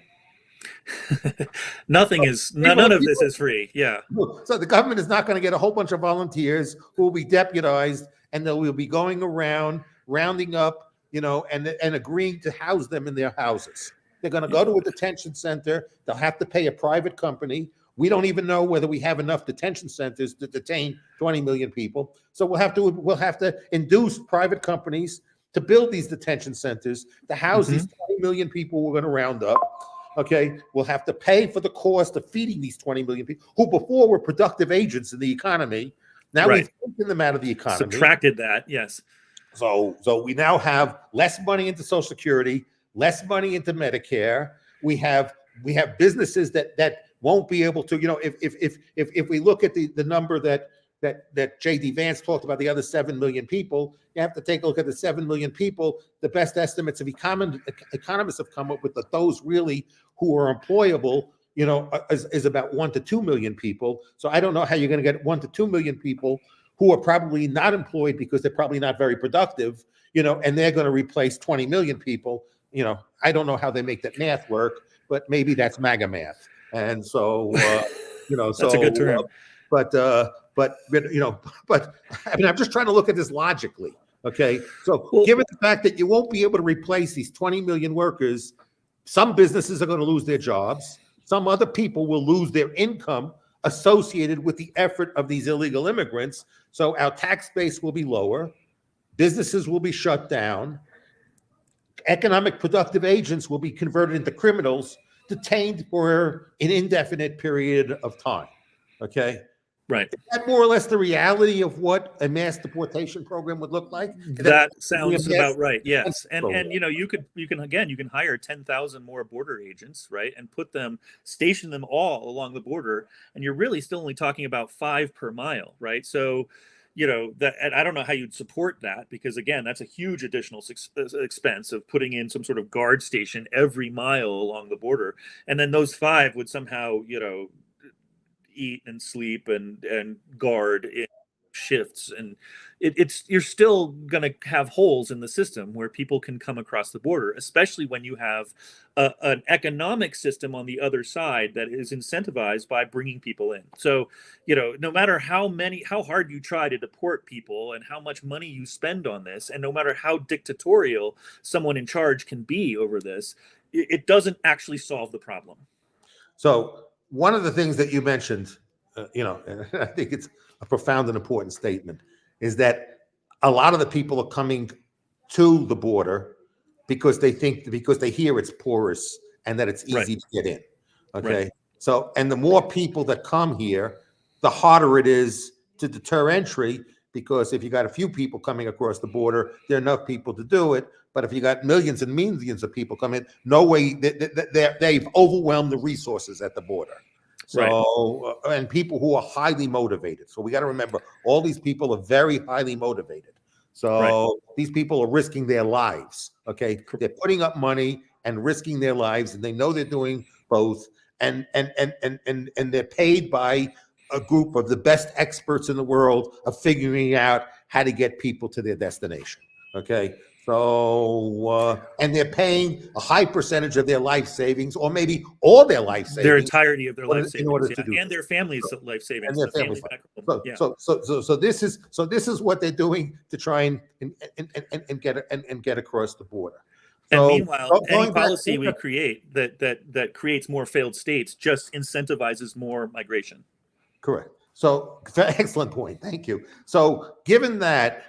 None of this is free. Yeah. So the government is not going to get a whole bunch of volunteers who will be deputized, and they will be going around rounding up, and agreeing to house them in their houses. They're going to go to a detention center. They'll have to pay a private company. We don't even know whether we have enough detention centers to detain 20 million people. So we'll have to induce private companies to build these detention centers to house these 20 million people we're going to round up. Okay, we'll have to pay for the cost of feeding these 20 million people who before were productive agents in the economy. Now we've taken them out of the economy. Subtracted that, yes. So we now have less money into Social Security, less money into Medicare. We have businesses that won't be able to, if we look at the number that J.D. Vance talked about, the other 7 million people, you have to take a look at the 7 million people. The best estimates of economists have come up with that those really who are employable, is about 1 to 2 million people. So I don't know how you're going to get 1 to 2 million people who are probably not employed because they're probably not very productive, and they're going to replace 20 million people. I don't know how they make that math work, but maybe that's MAGA math. And so, that's a good term. But I mean, I'm just trying to look at this logically. Okay. So given the fact that you won't be able to replace these 20 million workers, some businesses are going to lose their jobs. Some other people will lose their income associated with the effort of these illegal immigrants. So our tax base will be lower. Businesses will be shut down. Economic productive agents will be converted into criminals, detained for an indefinite period of time. Okay. Right. Is that more or less the reality of what a mass deportation program would look like? That sounds about right. Yes. And you can hire 10,000 more border agents, right? And station them all along the border. And you're really still only talking about 5 per mile, right? So, and I don't know how you'd support that, because again, that's a huge additional expense of putting in some sort of guard station every mile along the border. And then those 5 would somehow, eat and sleep and guard in shifts, and you're still going to have holes in the system where people can come across the border, especially when you have an economic system on the other side that is incentivized by bringing people in. So no matter how hard you try to deport people and how much money you spend on this, and no matter how dictatorial someone in charge can be over this, it doesn't actually solve the problem. So one of the things that you mentioned, and I think it's a profound and important statement, is that a lot of the people are coming to the border because they hear it's porous and that it's easy to get in. Okay. Right. So, and the more people that come here, the harder it is to deter entry, because if you got a few people coming across the border, there are enough people to do it. But if you got millions and millions of people coming, no way, they've overwhelmed the resources at the border. So, and people who are highly motivated. So we got to remember, all these people are very highly motivated. So these people are risking their lives. Okay. They're putting up money and risking their lives, and they know they're doing both. And they're paid by a group of the best experts in the world of figuring out how to get people to their destination. Okay. So, and they're paying a high percentage of their life savings, or maybe all their life savings, their entirety of their life savings, in order to do and their families' life savings. And their families. So this is what they're doing to try and get across the border. And meanwhile, any policy we create that creates more failed states just incentivizes more migration. Correct. So, excellent point. Thank you. So, given that,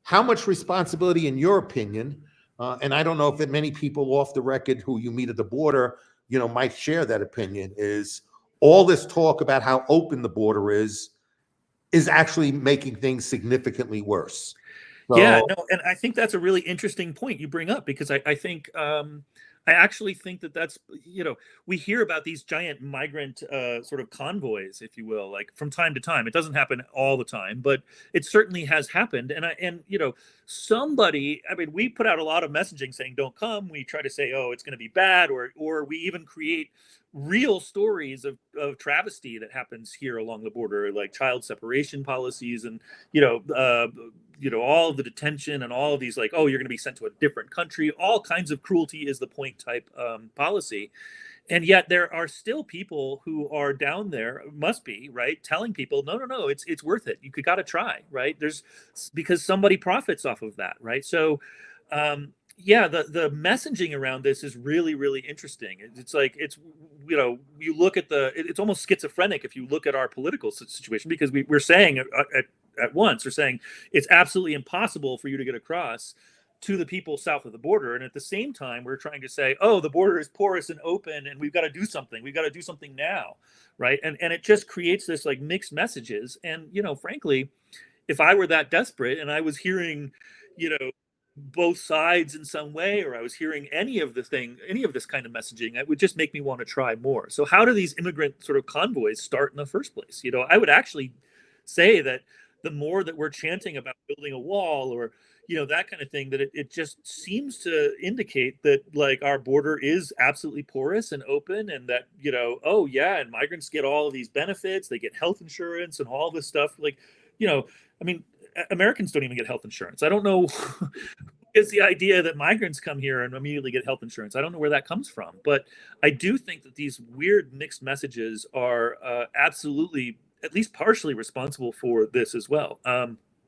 how much responsibility, in your opinion, and I don't know if many people off the record who you meet at the border, might share that opinion, is all this talk about how open the border is actually making things significantly worse. Yeah, So, no, and I think that's a really interesting point you bring up, because I think I actually think that's, we hear about these giant migrant sort of convoys, if you will, like from time to time. It doesn't happen all the time, but it certainly has happened. And somebody, I mean, we put out a lot of messaging saying don't come. We try to say, oh, it's going to be bad, or we even create real stories of travesty that happens here along the border, like child separation policies, and all of the detention and all of these, like, oh, you're going to be sent to a different country, all kinds of cruelty is the point type policy. And yet there are still people who are down there, must be, right, telling people, no, it's worth it, you got to try, right? Because somebody profits off of that, right? So yeah, the messaging around this is really, really interesting. It's like, you look at it's almost schizophrenic if you look at our political situation, because we're saying at once, we're saying it's absolutely impossible for you to get across to the people south of the border, and at the same time we're trying to say, oh, the border is porous and open, and we've got to do something now, right? And it just creates this like mixed messages. And frankly, if I were that desperate and I was hearing both sides in some way, or I was hearing any of this kind of messaging, it would just make me want to try more. So how do these immigrant sort of convoys start in the first place? I would actually say that the more that we're chanting about building a wall, or that kind of thing, that it just seems to indicate that, like, our border is absolutely porous and open, and that oh yeah, and migrants get all of these benefits, they get health insurance and all this stuff. Like, I mean, Americans don't even get health insurance. I don't know. It's the idea that migrants come here and immediately get health insurance. I don't know where that comes from, but I do think that these weird mixed messages are absolutely, at least partially, responsible for this as well.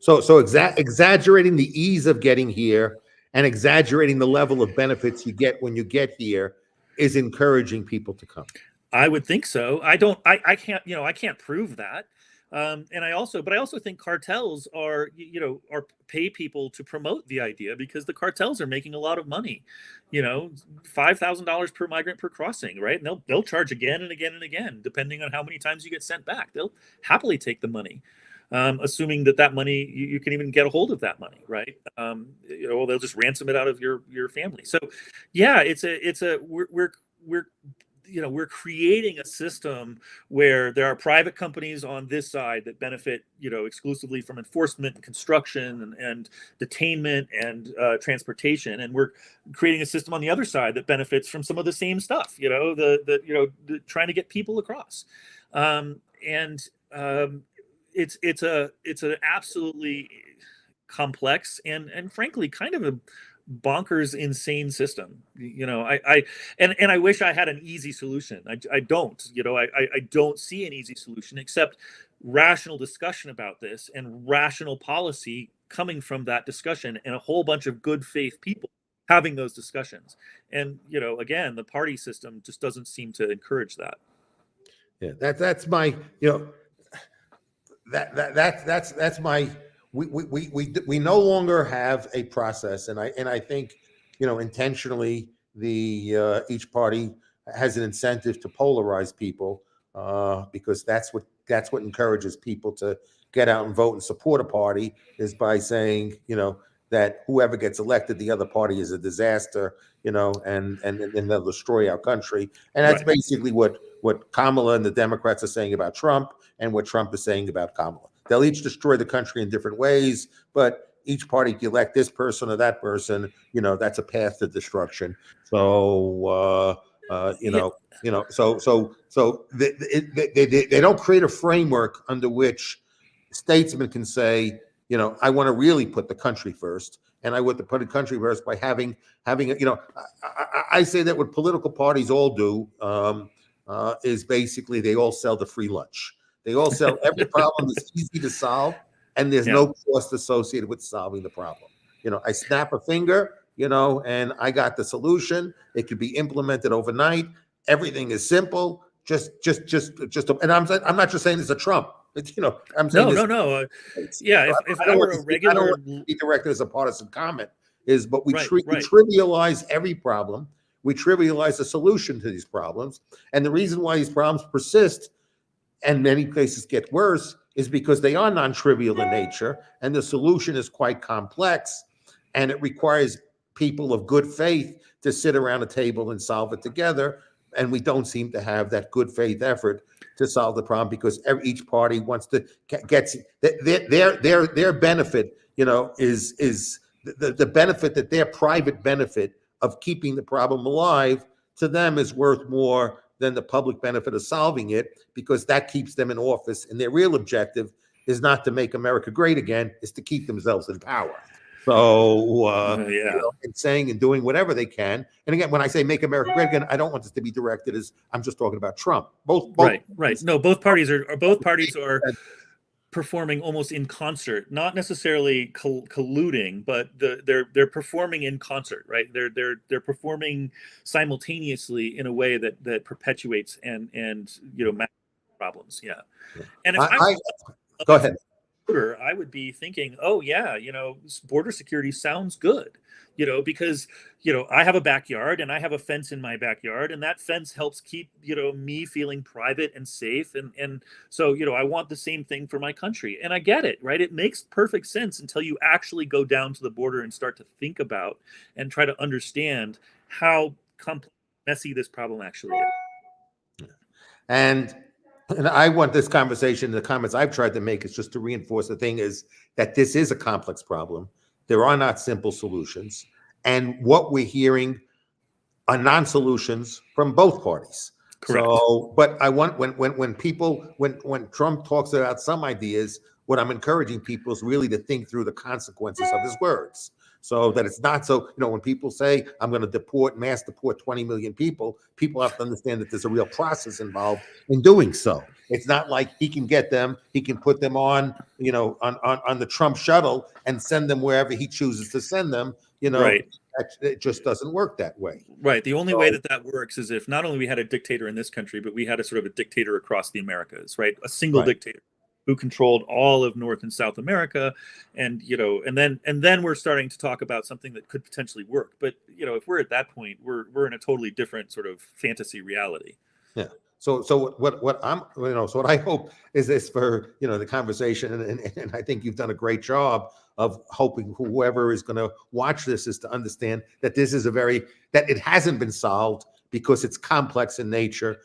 So exaggerating the ease of getting here and exaggerating the level of benefits you get when you get here is encouraging people to come. I would think so. I can't prove that. And I also think cartels are pay people to promote the idea, because the cartels are making a lot of money, $5,000 per migrant per crossing, right? And they'll charge again and again and again, depending on how many times you get sent back. They'll happily take the money, assuming that money, you can even get a hold of that money, right? They'll just ransom it out of your family. So yeah, we're creating a system where there are private companies on this side that benefit, exclusively from enforcement and construction and detainment and transportation, and we're creating a system on the other side that benefits from some of the same stuff, the trying to get people across, it's an absolutely complex and frankly kind of a bonkers, insane system. I wish I had an easy solution. I don't. I don't see an easy solution, except rational discussion about this and rational policy coming from that discussion, and a whole bunch of good faith people having those discussions. And again, the party system just doesn't seem to encourage that. Yeah, that's my that's my. We no longer have a process, and I think intentionally each party has an incentive to polarize people, because that's what encourages people to get out and vote and support a party, is by saying that whoever gets elected, the other party is a disaster, and they'll destroy our country. And that's Right. basically what Kamala and the Democrats are saying about Trump, and what Trump is saying about Kamala. They'll each destroy the country in different ways, but each party elect this person or that person, that's a path to destruction. So so they don't create a framework under which statesmen can say, I want to really put the country first, and I want to put the country first by having I say that what political parties all do is basically they all sell the free lunch. They all sell every problem is easy to solve, and there's no cost associated with solving the problem. I snap a finger, and I got the solution. It could be implemented overnight. Everything is simple. And I'm not just saying this to Trump. I'm saying this. No. Yeah, if I I don't were want a this, I don't regular, want this to be directed as a partisan comment, but we right, we right, trivialize every problem. We trivialize the solution to these problems. And the reason why these problems persist and many places get worse is because they are non-trivial in nature, and the solution is quite complex, and it requires people of good faith to sit around a table and solve it together. And we don't seem to have that good faith effort to solve the problem because each party wants to gets their benefit, is the benefit that their private benefit of keeping the problem alive to them is worth more than the public benefit of solving it, because that keeps them in office. And their real objective is not to make America great again, is to keep themselves in power. So, yeah, and saying and doing whatever they can. And again, when I say make America great again, I don't want this to be directed as I'm just talking about Trump. right. No, both parties are performing almost in concert, not necessarily colluding, but they're performing in concert, right? They're performing simultaneously in a way that perpetuates and problems. Yeah, and if I go ahead. I would be thinking, oh yeah, border security sounds good, because I have a backyard and I have a fence in my backyard, and that fence helps keep me feeling private and safe, and so I want the same thing for my country, and I get it, right? It makes perfect sense until you actually go down to the border and start to think about and try to understand how complex, messy this problem actually is. And I want this conversation, the comments I've tried to make is just to reinforce the thing is that this is a complex problem. There are not simple solutions. And what we're hearing are non-solutions from both parties. Correct. So, but I want when Trump talks about some ideas, what I'm encouraging people is really to think through the consequences of his words. So that it's not so, when people say, I'm going to mass deport 20 million people have to understand that there's a real process involved in doing so. It's not like he can get them, he can put them on, on the Trump shuttle and send them wherever he chooses to send them, Right. It just doesn't work that way. Right. The only way that works is if not only we had a dictator in this country, but we had a sort of a dictator across the Americas, right? A single dictator who controlled all of North and South America, and and then we're starting to talk about something that could potentially work. But if we're at that point, we're in a totally different sort of fantasy reality. Yeah. So what I'm so what I hope is this for the conversation, and I think you've done a great job of hoping whoever is going to watch this is to understand that this is that it hasn't been solved because it's complex in nature.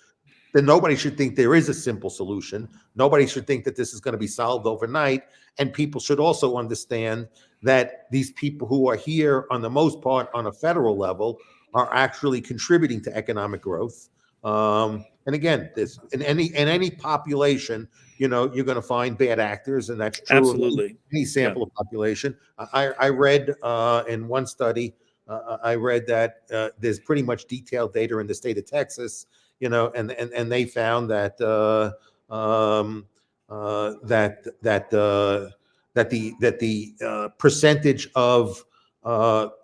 Then nobody should think there is a simple solution. Nobody should think that this is going to be solved overnight. And people should also understand that these people who are here, on the most part, on a federal level, are actually contributing to economic growth. And again, this in any population, you're going to find bad actors, and that's true. Absolutely. Of any sample of population. I read in one study, I read that there's pretty much detailed data in the state of Texas. And they found that the percentage of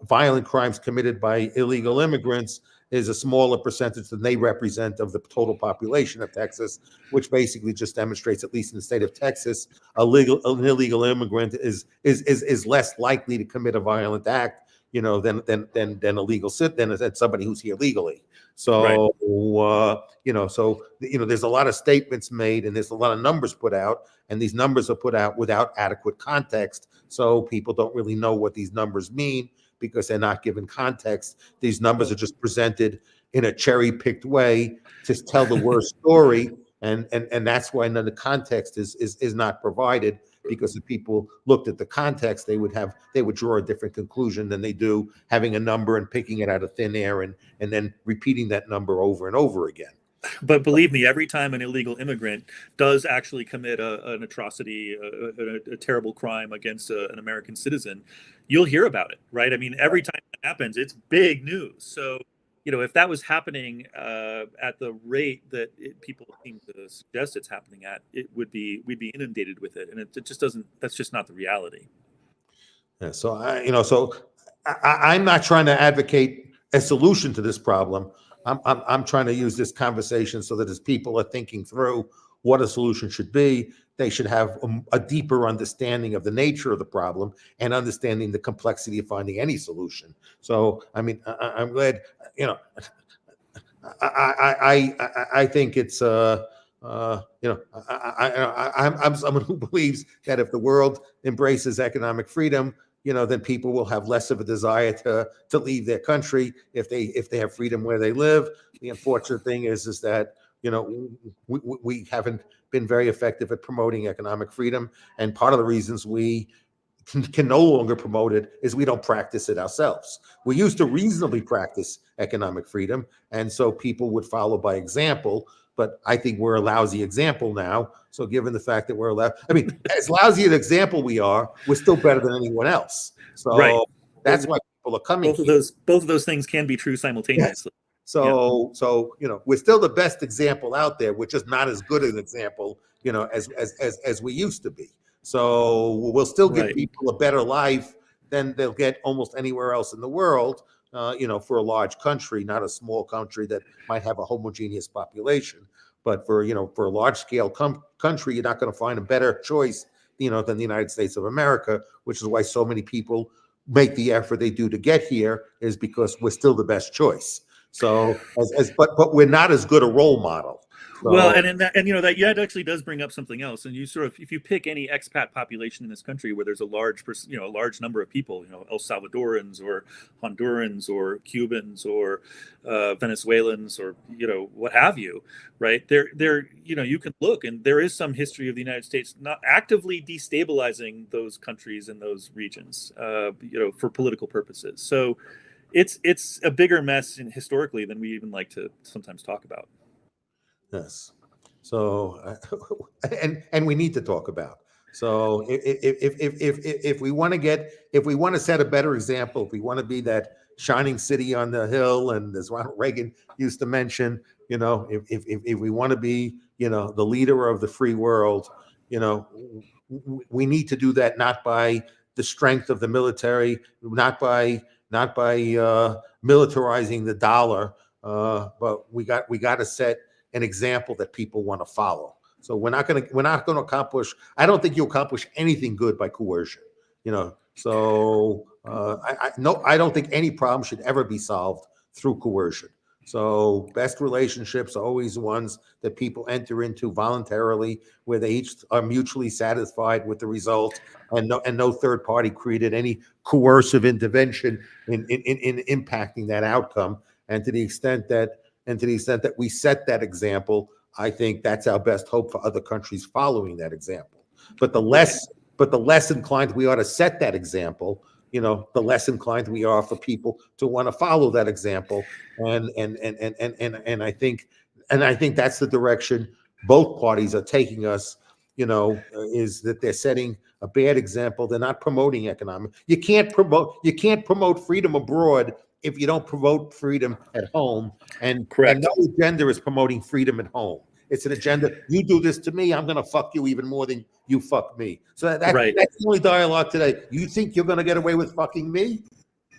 violent crimes committed by illegal immigrants is a smaller percentage than they represent of the total population of Texas, which basically just demonstrates, at least in the state of Texas, an illegal immigrant is less likely to commit a violent act, than somebody who's here legally. So, there's a lot of statements made and there's a lot of numbers put out, and these numbers are put out without adequate context. So people don't really know what these numbers mean because they're not given context. These numbers are just presented in a cherry-picked way to tell the worst story. And that's why none of the context is not provided, because if people looked at the context, they would draw a different conclusion than they do having a number and picking it out of thin air and then repeating that number over and over again. But believe me, every time an illegal immigrant does actually commit an atrocity, a terrible crime against an American citizen, you'll hear about it, right? I mean, every time that happens, it's big news. So, if that was happening at the rate that people seem to suggest it's happening at, we'd be inundated with it, and it just doesn't. That's just not the reality. Yeah, so I'm not trying to advocate a solution to this problem. I'm trying to use this conversation so that as people are thinking through what a solution should be, they should have a deeper understanding of the nature of the problem and understanding the complexity of finding any solution. So, I mean, I'm glad, you know, I think it's I'm someone who believes that if the world embraces economic freedom, then people will have less of a desire to leave their country if they have freedom where they live. The unfortunate thing is that we haven't been very effective at promoting economic freedom, and part of the reasons we can no longer promote it is we don't practice it ourselves. We used to reasonably practice economic freedom, and so people would follow by example. But I think we're a lousy example now. So given the fact that we're as lousy an example we are, we're still better than anyone else. So right. that's why people are coming. Both of those things can be true simultaneously. Yes. So we're still the best example out there. We're just not as good an example, as we used to be. So we'll still give people a better life than they'll get almost anywhere else in the world. For a large country, not a small country that might have a homogeneous population, but for a large scale country, you're not going to find a better choice, than the United States of America, which is why so many people make the effort they do to get here, is because we're still the best choice. So, but we're not as good a role model. So, well, that actually does bring up something else. And you sort of, if you pick any expat population in this country where there's a large number of people, El Salvadorans or Hondurans or Cubans or Venezuelans or what have you, right? There you can look, and there is some history of the United States not actively destabilizing those countries and those regions, for political purposes. So it's a bigger mess historically than we even like to sometimes talk about. Yes. So, and we need to talk about. So, if we want to set a better example, if we want to be that shining city on the hill, and as Ronald Reagan used to mention, if we want to be, the leader of the free world, we need to do that not by the strength of the military, not by militarizing the dollar, but we got to set an example that people want to follow. So we're not going to accomplish. I don't think you accomplish anything good by coercion. So I don't think any problem should ever be solved through coercion. So best relationships are always ones that people enter into voluntarily, where they each are mutually satisfied with the result, and no third party created any coercive intervention in impacting that outcome. And to the extent that we set that example, I think that's our best hope for other countries following that example. But the less inclined we are to set that example, the less inclined we are for people to want to follow that example. And I think that's the direction both parties are taking us. Is that they're setting a bad example. They're not promoting economic. You can't promote freedom abroad if you don't promote freedom at home. And no agenda is promoting freedom at home. It's an agenda. You do this to me, I'm going to fuck you even more than you fuck me. So that's the only dialogue today. You think you're going to get away with fucking me?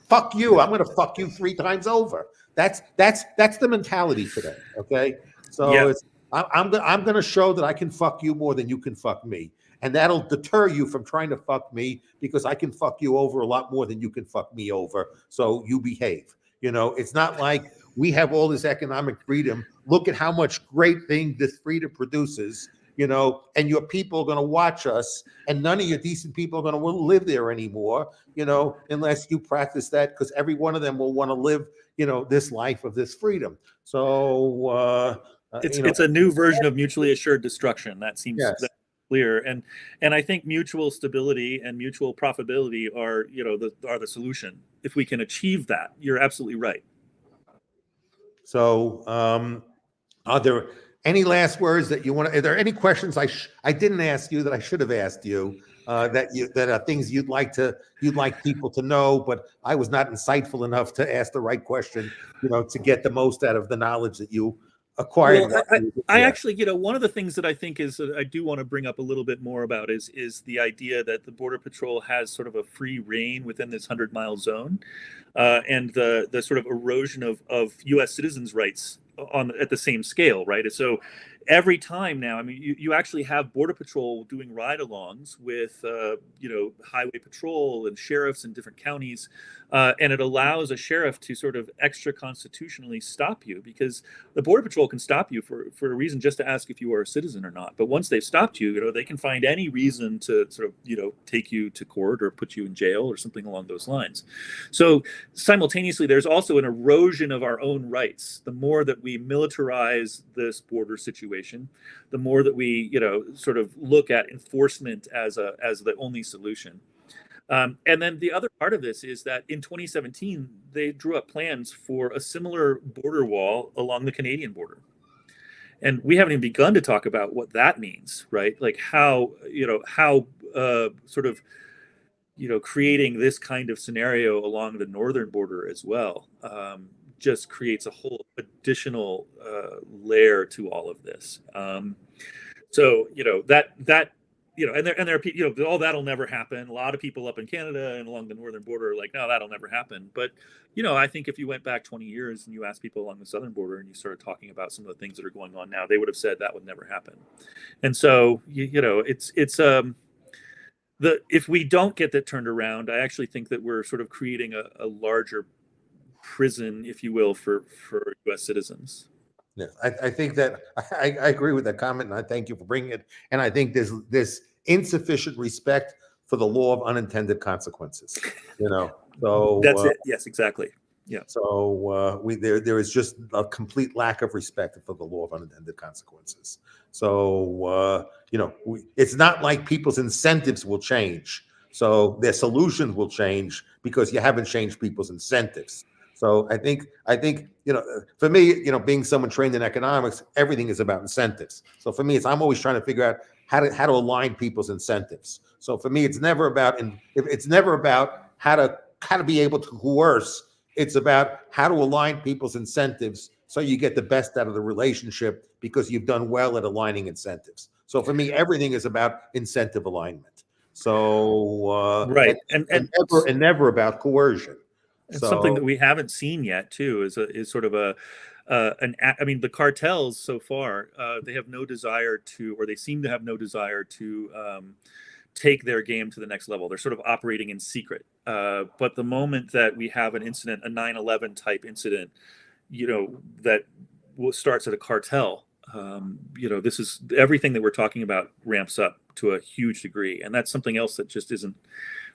Fuck you. I'm going to fuck you 3 times over. That's the mentality today. Okay. So I'm going to show that I can fuck you more than you can fuck me. And that'll deter you from trying to fuck me, because I can fuck you over a lot more than you can fuck me over. So you behave. It's not like we have all this economic freedom. Look at how much great thing this freedom produces, and your people are going to watch us, and none of your decent people are going to want to live there anymore, unless you practice that, because every one of them will want to live, this life of this freedom. So it's a new version of mutually assured destruction. That seems clear. And I think mutual stability and mutual profitability are the solution. If we can achieve that, you're absolutely right. So are there any last words that you want to? Are there any questions I didn't ask you that I should have asked you, that are things you'd like people to know, but I was not insightful enough to ask the right question, to get the most out of the knowledge that you acquired? Well, I actually, one of the things that I think is I do want to bring up a little bit more about is the idea that the Border Patrol has sort of a free reign within this 100-mile zone, and the sort of erosion of U.S. citizens' rights at the same scale, right? So every time now, I mean, you actually have Border Patrol doing ride-alongs with, Highway Patrol and sheriffs in different counties. And it allows a sheriff to sort of extra constitutionally stop you, because the Border Patrol can stop you for a reason just to ask if you are a citizen or not. But once they've stopped you, they can find any reason to sort of, take you to court or put you in jail or something along those lines. So simultaneously, there's also an erosion of our own rights. The more that we militarize this border situation, the more that we, sort of look at enforcement as the only solution. And then the other part of this is that in 2017, they drew up plans for a similar border wall along the Canadian border. And we haven't even begun to talk about what that means, right? Like how sort of, creating this kind of scenario along the northern border as well, just creates a whole additional layer to all of this. So, and there are, all that'll never happen. A lot of people up in Canada and along the northern border are like, no, that'll never happen. But, I think if you went back 20 years and you asked people along the southern border and you started talking about some of the things that are going on now, they would have said that would never happen. And so, if we don't get that turned around, I actually think that we're sort of creating a larger prison, if you will, for U.S. citizens. Yeah, I think that I agree with that comment, and I thank you for bringing it. And I think there's this insufficient respect for the law of unintended consequences. So that's it. Yes, exactly. Yeah. So there is just a complete lack of respect for the law of unintended consequences. So it's not like people's incentives will change. So their solutions will change because you haven't changed people's incentives. So I think for me, being someone trained in economics, everything is about incentives. So for me, I'm always trying to figure out how to align people's incentives. So for me, it's never about how to be able to coerce. It's about how to align people's incentives so you get the best out of the relationship because you've done well at aligning incentives. So for me, everything is about incentive alignment. So right, and never about coercion. And something that we haven't seen yet too is sort of the cartels so far, they have no desire to, or they seem to have no desire to take their game to the next level. They're sort of operating in secret. But the moment that we have an incident, a 9/11 type incident, that starts at a cartel, this is everything that we're talking about ramps up to a huge degree. And that's something else that just isn't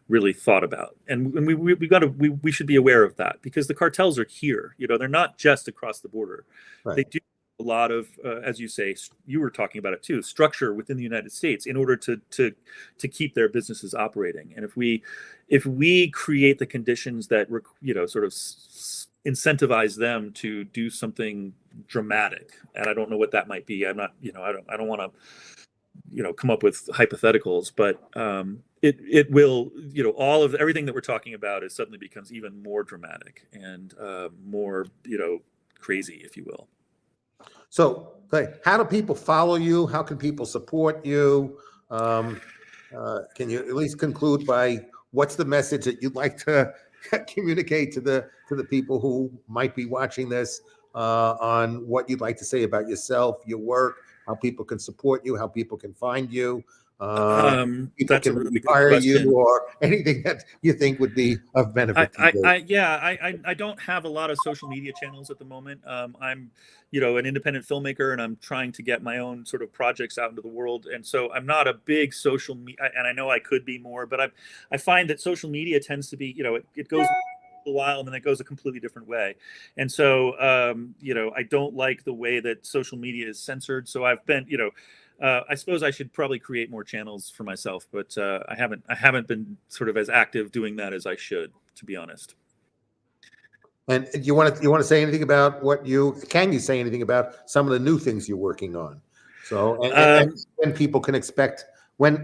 really thought about, and we should be aware of that, because the cartels are here. They're not just across the border. Right. They do a lot of, as you say, you were talking about it too, structure within the United States in order to keep their businesses operating. And if we create the conditions that sort of incentivize them to do something dramatic, and I don't know what that might be. I'm not, I don't want to come up with hypotheticals, but it will, all of everything that we're talking about is suddenly becomes even more dramatic and more, crazy, if you will. So, how do people follow you? How can people support you? Can you at least conclude by what's the message that you'd like to communicate to the people who might be watching this, on what you'd like to say about yourself, your work, how people can support you, how people can find you, people can really hire you, or anything that you think would be of benefit to you. I don't have a lot of social media channels at the moment. I'm an independent filmmaker, and I'm trying to get my own sort of projects out into the world, and so I'm not a big social media, and I know I could be more, but I find that social media tends to be, it goes a while and then it goes a completely different way. And so I don't like the way that social media is censored. So I've been, I suppose I should probably create more channels for myself, but I haven't been sort of as active doing that as I should, to be honest. And you want to say anything about can you say anything about some of the new things you're working on? So and when people can expect, when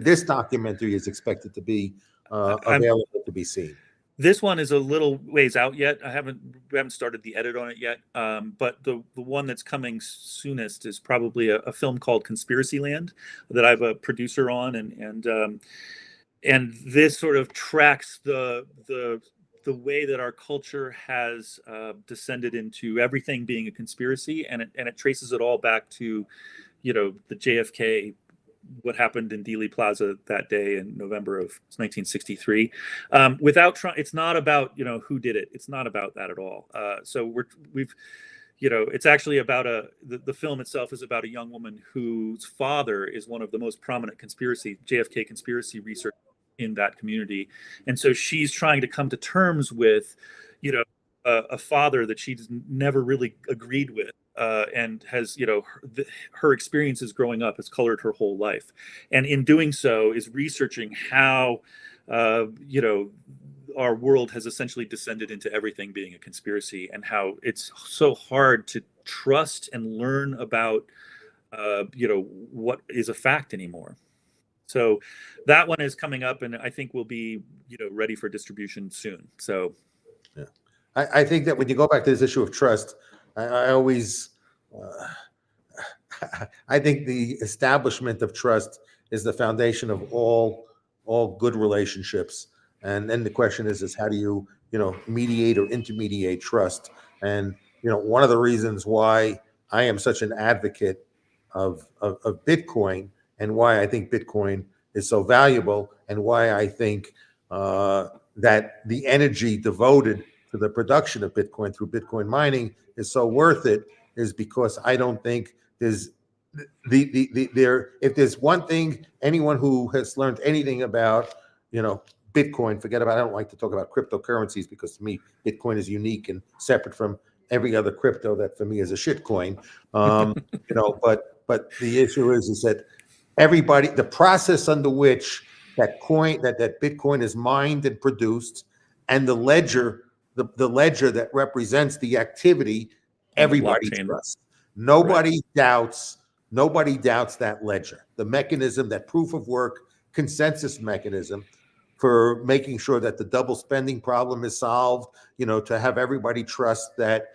this documentary is expected to be available to be seen. This one is a little ways out yet. We haven't started the edit on it yet. But the one that's coming soonest is probably a film called Conspiracyland that I have a producer on, and this sort of tracks the the way that our culture has descended into everything being a conspiracy, and it traces it all back to, the JFK, what happened in Dealey Plaza that day in November of 1963. Without trying, it's not about who did it. It's not about that at all. So we've it's actually about the film itself is about a young woman whose father is one of the most prominent JFK conspiracy researchers in that community. And so she's trying to come to terms with, a father that she's never really agreed with, and has, her experiences growing up has colored her whole life. And in doing so is researching how, our world has essentially descended into everything being a conspiracy, and how it's so hard to trust and learn about, what is a fact anymore. So that one is coming up, and I think will be, ready for distribution soon. So, yeah, I think that when you go back to this issue of trust, I always, I think the establishment of trust is the foundation of all good relationships. And then the question is how do you, mediate or intermediate trust? And, one of the reasons why I am such an advocate of Bitcoin, and why I think Bitcoin is so valuable, and why I think that the energy devoted to the production of Bitcoin through Bitcoin mining is so worth it, is because I don't think there's if there's one thing anyone who has learned anything about, Bitcoin, forget about, I don't like to talk about cryptocurrencies, because to me, Bitcoin is unique and separate from every other crypto that for me is a shitcoin. But the issue is that everybody, the process under which that Bitcoin is mined and produced, and the ledger that represents the activity, everybody trusts. Nobody doubts that ledger. The mechanism, that proof of work consensus mechanism for making sure that the double spending problem is solved, to have everybody trust that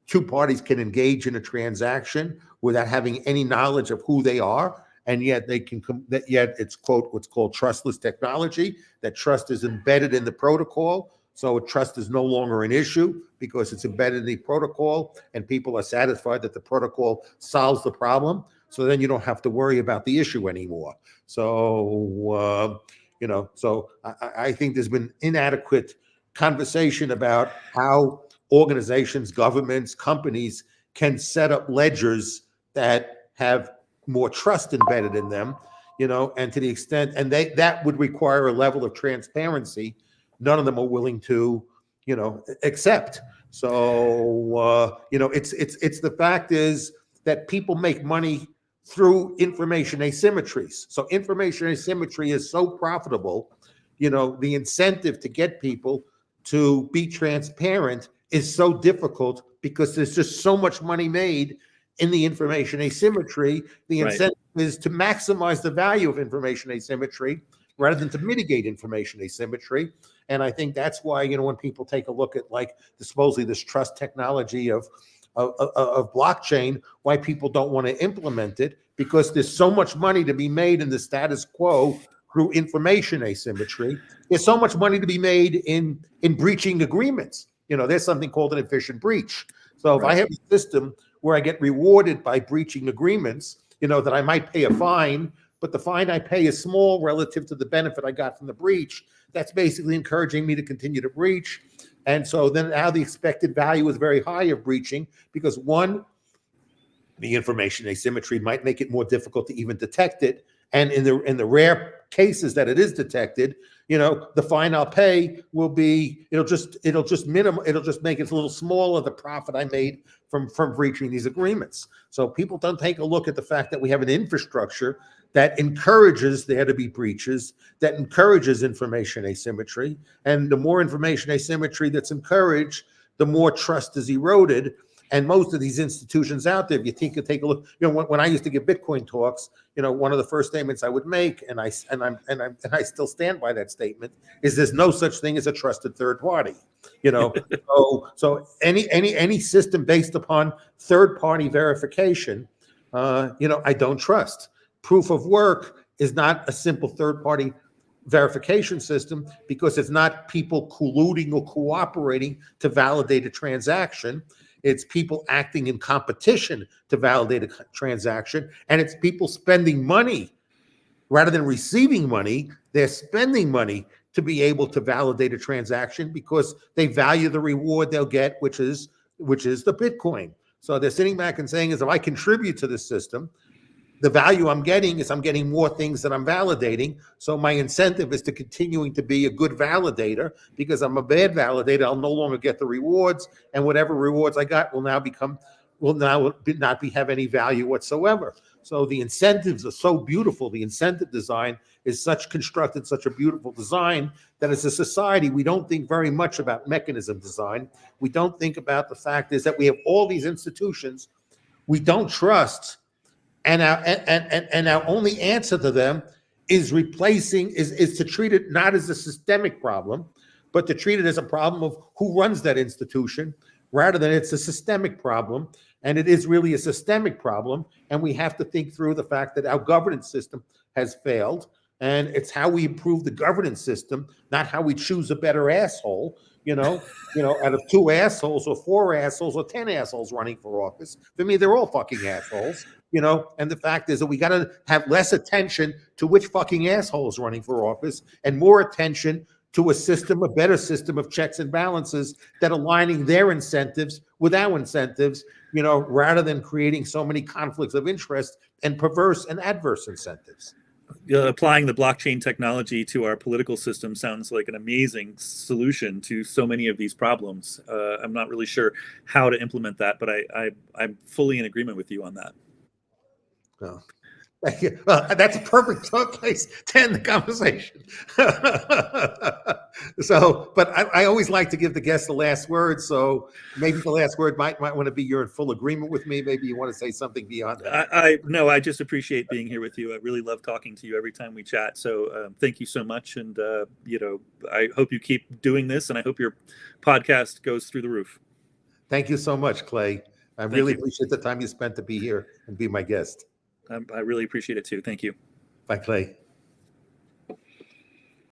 two parties can engage in a transaction without having any knowledge of who they are, and yet yet it's what's called trustless technology. That trust is embedded in the protocol, so trust is no longer an issue because it's embedded in the protocol, and people are satisfied that the protocol solves the problem. So then you don't have to worry about the issue anymore. So I think there's been inadequate conversation about how organizations, governments, companies can set up ledgers that have more trust embedded in them, and to the extent, and that would require a level of transparency none of them are willing to, accept. So, it's the fact is that people make money through information asymmetries. So information asymmetry is so profitable, the incentive to get people to be transparent is so difficult because there's just so much money made in the information asymmetry. The incentive is to maximize the value of information asymmetry rather than to mitigate information asymmetry. And I think that's why, when people take a look at supposedly this trust technology of blockchain, why people don't want to implement it, because there's so much money to be made in the status quo through information asymmetry. There's so much money to be made in breaching agreements. There's something called an efficient breach. So if I have a system where I get rewarded by breaching agreements, that I might pay a fine, but the fine I pay is small relative to the benefit I got from the breach, that's basically encouraging me to continue to breach. And so then now the expected value is very high of breaching, because one, the information asymmetry might make it more difficult to even detect it. And in the rare cases that it is detected, the fine I'll pay will be, it'll just make it a little smaller, the profit I made from breaching these agreements. So people don't take a look at the fact that we have an infrastructure that encourages there to be breaches, that encourages information asymmetry. And the more information asymmetry that's encouraged, the more trust is eroded. And most of these institutions out there, if you take a look, when I used to give Bitcoin talks, one of the first statements I would make, and I still stand by that statement, is there's no such thing as a trusted third party. So any system based upon third party verification, I don't trust. Proof of work is not a simple third party verification system because it's not people colluding or cooperating to validate a transaction. It's people acting in competition to validate a transaction, and it's people spending money rather than receiving money. They're spending money to be able to validate a transaction because they value the reward they'll get, which is the Bitcoin. So they're sitting back and saying, if I contribute to this system, the value I'm getting is I'm getting more things that I'm validating. So my incentive is to continuing to be a good validator, because I'm a bad validator, I'll no longer get the rewards, and whatever rewards I got will now not have any value whatsoever. So the incentives are so beautiful. The incentive design is constructed such a beautiful design that as a society, we don't think very much about mechanism design. We don't think about the fact is that we have all these institutions we don't trust, and our only answer to them is to treat it not as a systemic problem, but to treat it as a problem of who runs that institution, rather than it's a systemic problem. And it is really a systemic problem. And we have to think through the fact that our governance system has failed. And it's how we improve the governance system, not how we choose a better asshole, out of 2 assholes or 4 assholes or 10 assholes running for office. For me, they're all fucking assholes, and the fact is that we got to have less attention to which fucking asshole is running for office and more attention to a better system of checks and balances that aligning their incentives with our incentives, rather than creating so many conflicts of interest and perverse and adverse incentives. Applying the blockchain technology to our political system sounds like an amazing solution to so many of these problems. I'm not really sure how to implement that, but I'm fully in agreement with you on that. Oh. Thank you. That's a perfect place to end the conversation. But I always like to give the guest the last word. So maybe the last word might want to be you're in full agreement with me. Maybe you want to say something beyond that. I just appreciate being here with you. I really love talking to you every time we chat. So thank you so much. And, I hope you keep doing this, and I hope your podcast goes through the roof. Thank you so much, Clay. I really appreciate the time you spent to be here and be my guest. I really appreciate it too. Thank you. Bye, Clay.